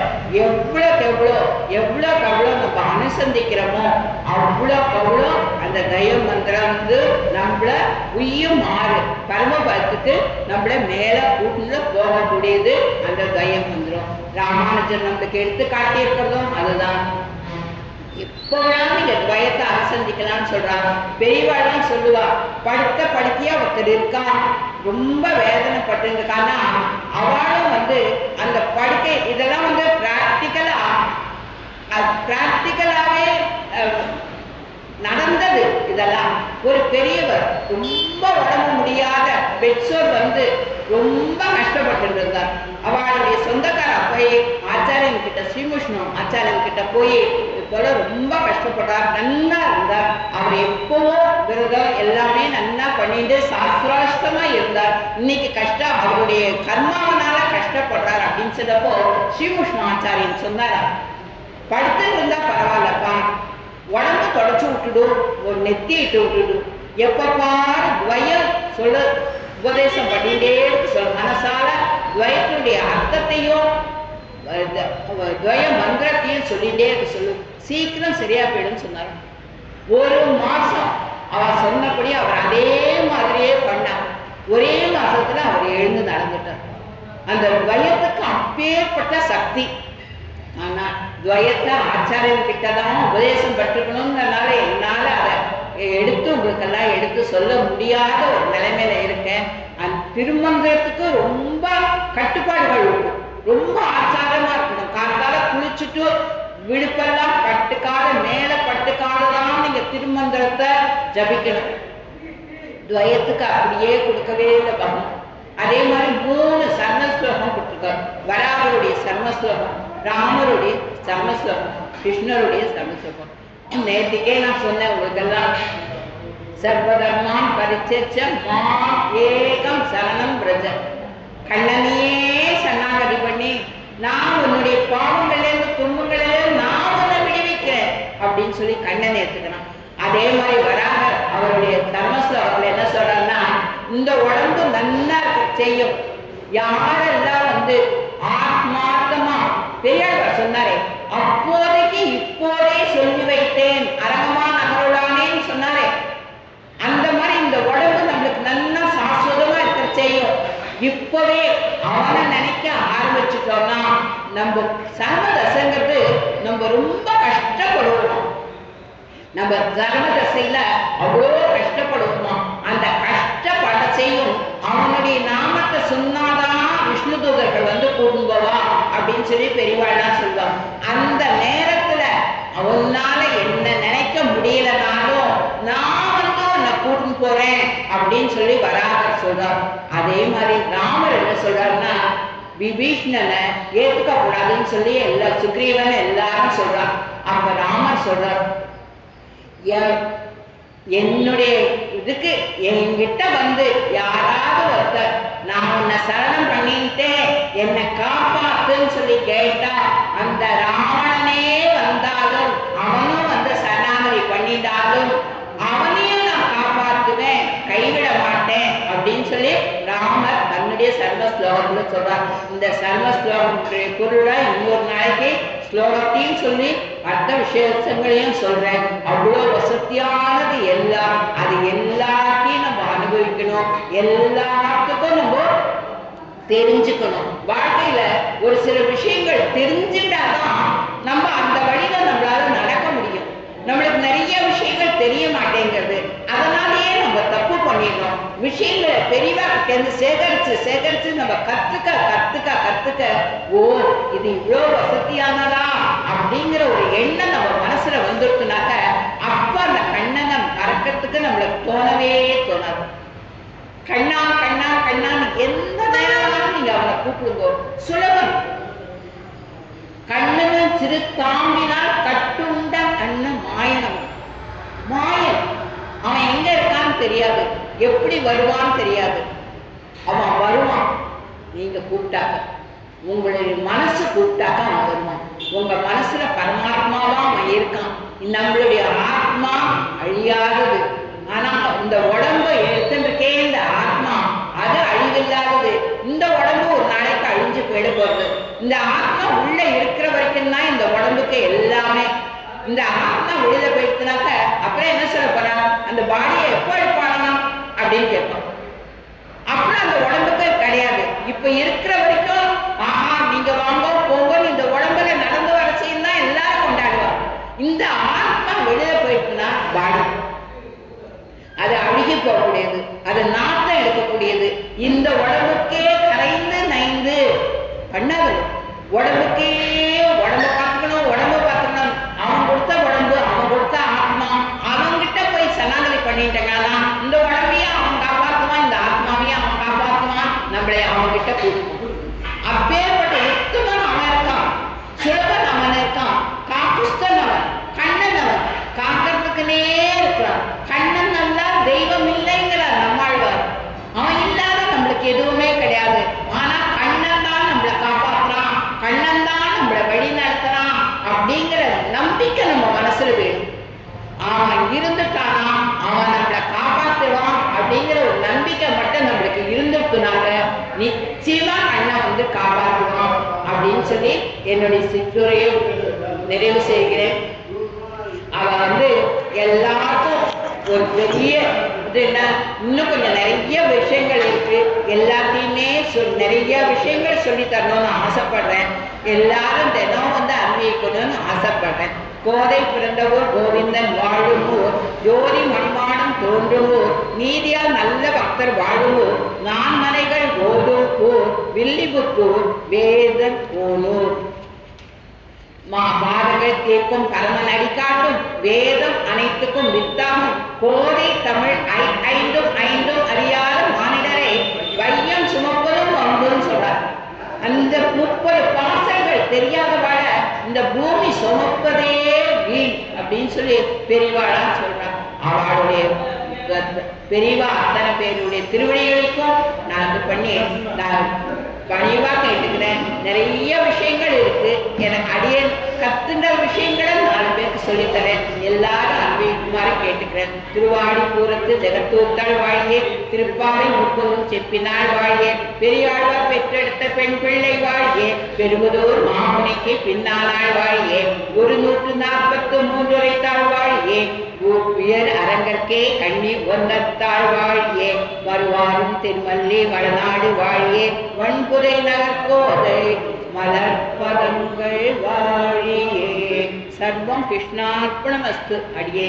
எவ்வளவு நம்ம அனுசந்திக்கிறோமோ அவ்வளோ அந்த துவய மந்திரம் வந்து நம்மள உய்யும் ஆறு பரமபதத்துக்கு நம்மள மேல கூட்டுல போகக்கூடியது அந்த துவய மந்திரம். ராமானுஜர் நம்மளுக்கு எடுத்து காட்டியிருக்கிறதும் அதுதான். இப்போதான் நீங்க துவயத்தை அனுசந்திக்கலாம்னு சொல்றாங்க. பெரியவாழ்லாம் சொல்லுவா, படுத்த படுக்கையா ஒருத்தர் இருக்கான், ரொம்ப வேதனைப்பட்டிருக்கான்னா அவளும் வந்து அந்த படுக்கை இதெல்லாம் வந்து பிராக்டிக்கலாவே நடந்தது. இதெல்லாம் ஒரு பெரியவர் ரொம்ப உடம்பு முடியாத பெட்சோர் வந்து ரொம்ப கஷ்டப்பட்டு இருந்தார். அவளுடைய சொந்தக்கார போய் ஆச்சாரியன் கிட்ட, ஸ்ரீமுஷ்ணம் ஆச்சாரியன் கிட்ட போய் போல ரொம்ப கஷ்டப்படுறார், நன்னா இருந்தார். அவர் எப்பவோ விரதம் எல்லாமே நன்னா பண்ணிட்டு சாஸ்திராஷ்டமா இருந்தார். இன்னைக்கு கஷ்டம் அவருடைய கர்மாவனால கஷ்டப்படுறார் அப்படின்னு சொன்னப்போ ஸ்ரீமுஷ்ண ஆச்சாரியன் சொன்னாரா, படுத்து இருந்தா பரவாயில்லப்பா, உடம்பு தொடச்சு விட்டுடு, ஒரு நெத்தி இட்டு விட்டுடு, எப்ப பாரு துவயம் சொல்ல உபதேசம் பண்ணிட்டே சொல்ல, மனசால துவயத்தினுடைய அர்த்தத்தையும் துவய மந்திரத்தையும் சொல்லிட்டே சொல்லு, சீக்கிரம் சரியா போயிடும் சொன்னார். ஒரு மாசம் அவர் சொன்னபடி அவர் அதே மாதிரியே பண்ணார். ஒரே மாசத்துல அவர் எழுந்து நடந்துட்டார். அந்த துவயத்துக்கு அப்பேற்பட்ட சக்தி. ஆனா துவயத்தை ஆச்சாரியன் கிட்டதான் உபதேசம் பட்டுக்கணும்னால என்னால அதை எடுத்து உங்களுக்கெல்லாம் எடுத்து சொல்ல முடியாத ஒரு நிலைமையில இருக்கேன். அந்த திருமந்திரத்துக்கு ரொம்ப கட்டுப்பாடுகள் உண்டு. ரொம்ப ஆச்சாரமா இருக்கணும். காலத்தால குளிச்சுட்டு விழுப்பெல்லாம் பட்டுக்கால மேல பட்டுக்காலதான் நீங்க திருமந்திரத்தை ஜபிக்கணும். துவயத்துக்கு அப்படியே கொடுக்கவே இல்லை பகவான். அதே மாதிரி 3 சர்மஸ்லோகம் கொடுத்துருக்காரு. வராகருடைய சர்மஸ்லோகம், ராமருடைய சர்மஸ்லோகம், கிருஷ்ணருடைய சர்மஸ்லோகம். நேற்றுக்கே நான் சொன்னேன் உங்களுக்கெல்லாம், சர்வதர்மான் பரிச்ச மாம் ஏகம் சரணம் பிரஜ, கண்ணனையே சரணாகதி பண்ணி நான் உன்னுடைய பாவங்கள்லேருந்து துன்பங்கள்லேருந்து நான் உன்னை விடுவிக்கிறேன் அப்படின்னு சொல்லி கண்ணனை எடுத்துக்கணும். அதே மாதிரி வராக அவருடைய தர்மஸ்லோகத்துல என்ன சொல்றாருன்னா, இந்த உடம்பு நல்லா செய்யும் யாரெல்லாம் வந்து ஆத்மார்த்தமா, பெரியார் சொன்னாரே, அப்போதைக்கு இப்போதே சொல்லி வைத்தேன் அரங்கமான அமருளானேன்னு சொன்னாரே, அந்த மாதிரி இந்த உடம்பு நம்மளுக்கு நல்லா சாஸ்வதமா இருக்க செய்யும். இப்பவே அவனை நினைக்க ஆரம்பிச்சுட்டோம்னா நம்ம சர்மதசைங்கிறது நம்ம ரொம்ப கஷ்டப்படுவோம். நம்ம தர்ம தசையில அவ்வளோ கஷ்டப்படுவோமா, அந்த கஷ்டப்பட செய்யும் அவனுடைய நாமத்தை சொன்னாதான் விஷ்ணு தூதர்கள் வந்து கூடும்போவா அப்படின்னு சொல்லி பெரியவாள்லாம் சொல்லுவாங்க. அந்த நேரத்துல அவனால என்ன நினைக்க முடியலனாலும் நான் வந்து உன்னை கூட்டின்னு போறேன் அப்படின்னு சொல்லி வராகர் சொல்றார். அதே மாதிரி ராமர் என்ன சொல்றாருன்னா, விபீஷ்ணனை ஏத்துக்க கூடாதுன்னு சொல்லி சுக்ரீவன் எல்லாரும் சொல்றான். அப்ப ராமர் சொல்றார், என்னுடைய இதுக்கு என்கிட்ட வந்து யாராவது ஒருத்தர் நான் உன்னை சரணம் பண்ணிட்டேன் என்னை காப்பாத்துன்னு சொல்லி கேட்டா அந்த ராவணனே வந்தாலும் பண்ணிட்டாலும் அவனையும் நான் காப்பாற்றுவேன், கைவிட மாட்டேன் அப்படின்னு சொல்லி ராமர் தன்னுடைய சர்ம ஸ்லோகத்துல சொல்றார். இந்த சர்ம ஸ்லோகத்துடைய பொருளா இன்னொரு நாளைக்கு ஸ்லோகத்தையும் சொல்லி அர்த்த விசேஷங்களையும் சொல்றேன். அவ்வளோ வசதியானது எல்லாம், அது எல்லாத்தையும் நம்ம அனுபவிக்கணும், எல்லாத்துக்கும் நம்ம தெரிஞ்சுக்கணும். வாழ்க்கையில ஒரு சில விஷயங்கள் தெரிஞ்சுட்டாதான் நம்ம அந்த வழியில நம்மளால நடக்க முடியும். நம்மளுக்கு நிறைய விஷயங்கள் தெரிய மாட்டேங்கிறது, அதனாலேயே நம்ம தப்பு பண்ணிடுறோம். விஷயங்களை பெரியவா கிட்ட சேகரிச்சு சேகரிச்சு நம்ம கத்துக்க கத்துக்க கத்துக்க ஓ இது இவ்வளோ வசதியானதா அப்படிங்கிற ஒரு எண்ணம் நம்ம மனசுல வந்துருக்குனாக்க அப்ப அந்த கண்ணனை மறக்கிறதுக்கு நம்மளுக்கு தோணவே தோணாது. கண்ணா கண்ணா கண்ணான்னு எந்த நேரம் நீங்க அவனை கூப்பிடுங்க, சுலபம். கண்ணனும் சிறு தாம்பினால் கட்டுண்ட கண்ணன் மாயனம். மாயன் அவன் எங்க இருக்கான்னு தெரியாது, எப்படி வருவான்னு தெரியாது. அவன் வருவான் நீங்க கூப்பிட்டாக்க, உங்களுடைய மனசு கூப்பிட்டாக்க அவன் வருவான். உங்க மனசுல பரமாத்மாவா அவன் இருக்கான். நம்மளுடைய ஆத்மா அழியாதது, ஆனா இந்த உடம்பு எடுத்துருக்கே இந்த ஆத்மா அது அழிவில்லாதது. இந்த உடம்பு ஒரு நாளைக்கு அழிஞ்சு போயிட போறது. இந்த ஆத்மா உள்ள இருக்கிற வரைக்கும் தான் இந்த உடம்புக்கு எல்லாமே. இந்த ஆத்மா வெளியில போயிடுச்சுனாக்க அப்புறம் என்ன சொல்ல போறா, அந்த பாடியை எப்போ எடுப்பானா அப்படின்னு கேட்பான். அப்புறம் அந்த உடம்புக்கு கிடையாது. இப்ப இருக்கிற வரைக்கும் ஆஹா நீங்க வாங்க போங்க இந்த உடம்புல நடந்து வர செய்யும் தான் எல்லாரும் கொண்டாடுவாங்க. இந்த ஆத்மா வெளியில போயிடுச்சுன்னா பாடி அது அழுகி போகக்கூடியது, அது நாட்டம் எடுக்கக்கூடியது. இந்த உடம்புக்கே கரைந்து நைந்து பண்ணாது. உடம்புக்கே உடம்பு பார்த்துக்கணும், உடம்பு பார்த்துக்கணும். அவன் கொடுத்த உடம்பு, அவன் கொடுத்த ஆத்மா, அவன்கிட்ட போய் சனாதனை பண்ணிட்டாங்கன்னா இந்த உடம்பையும் அவன் காப்பாற்றுவான், இந்த ஆத்மாவையும் அவன் காப்பாற்றுவான், நம்மளை அவன்கிட்ட கூடுவான். அப்பேற்பட்ட உத்தமன் அவன் இருக்கான், சுலபன் அவன் இருக்கான், காப்புஸ்தன் அவன், கண்ணன் அவன் காக்கிறதுக்குனே இருக்கிறான். கண்ணன் நல்லா தெய்வம் இல்லைங்கிறார் நம்மாழ்வார். அவன் இல்லாத நம்மளுக்கு எதுவுமே கிடையாது. ஆனா கண்ணன் தான் நம்மளை காப்பாற்றுறான், கண்ணன் தான் நம்மளை வழி நடத்துறான் அப்படிங்கிற நம்பிக்கை நம்ம மனசுல வேணும். அவன் இருந்துட்டானா அவன் நம்மளை காப்பாற்றுவான் அப்படிங்கிற ஒரு நம்பிக்கை மட்டும் நம்மளுக்கு இருந்துட்டுனாக்க நிச்சயமா கண்ணன் வந்து காப்பாற்றுவான் அப்படின்னு சொல்லி என்னுடைய சிற்றுரையை நிறைவு செய்கிறேன். அவன் வந்து எல்லாருக்கும் ஒரு பெரிய இது என்ன, இன்னும் கொஞ்சம் நிறைய விஷயங்கள் இருக்கு, எல்லாத்தையுமே நிறைய விஷயங்கள் சொல்லி தரணும்னு ஆசைப்படுறேன். எல்லாரும் தினம் வந்து அன்வயிக்கணும்னு ஆசைப்படுறேன். கோதை பிறந்தவோர் கோவிந்தன் வாழுவோர், ஜோதி மணிமாடம் தோன்றுவோர், நீதியால் நல்ல பக்தர் வாழுவோர், நான்மனைகள் ஓதூர் வில்லிபுத்தூர் வேதன் போனூர். பாதங்கள் கேட்கும் பரமன் அடிக்காட்டும் வேதம் அனைத்துக்கும் வித்தாகும் கோதை தமிழ் ஐந்தும் ஐந்தும் அறியாத மானிடரை வையம் சுமப்பதும் ஒன்றுன்னு சொல்றார். அந்த 30 பாசங்கள் தெரியாத வாழ இந்த பூமி சுமப்பதே வீண் அப்படின்னு சொல்லி பெரியவாளா சொல்றார். அவளுடைய பெரியவா அத்தனை பேருடைய திருவடிகளுக்கும் நான் இது பண்ணி நான் பணிவா கேட்டுக்கிறேன். நிறைய விஷயங்கள் இருக்கு, எனக்கு அடிய கத்துன்ற விஷயங்களை 4 பேருக்கு சொல்லித்தரேன். எல்லாரும் அன்பிக்குமாறு கேட்டுக்கிறேன். திருவாடிப்பூரத்து ஜெகத்தூர்த்தாள் வாழியே, திருப்பாவை முப்பதும் செப்பினாள் வாழியே, பெரியாழ்வார் பெற்றெடுத்த பெண் பிள்ளை வாழியே, பெருமுதூர் மாமுனிக்கு பின்னாளாள் வாழியே, 143 உரைத்தாள் வாழியே, உயர் அரங்கற்கே கண்ணி ஒன்னத்தாள் வாழியே, வருவாரும் திருமல்லி வடநாடு வாழியே, வன்புரை நகர்கோதை மலர்பதங்கள் வாழியே. சர்வம் கிருஷ்ணார்ப்பணமஸ்து. அடியே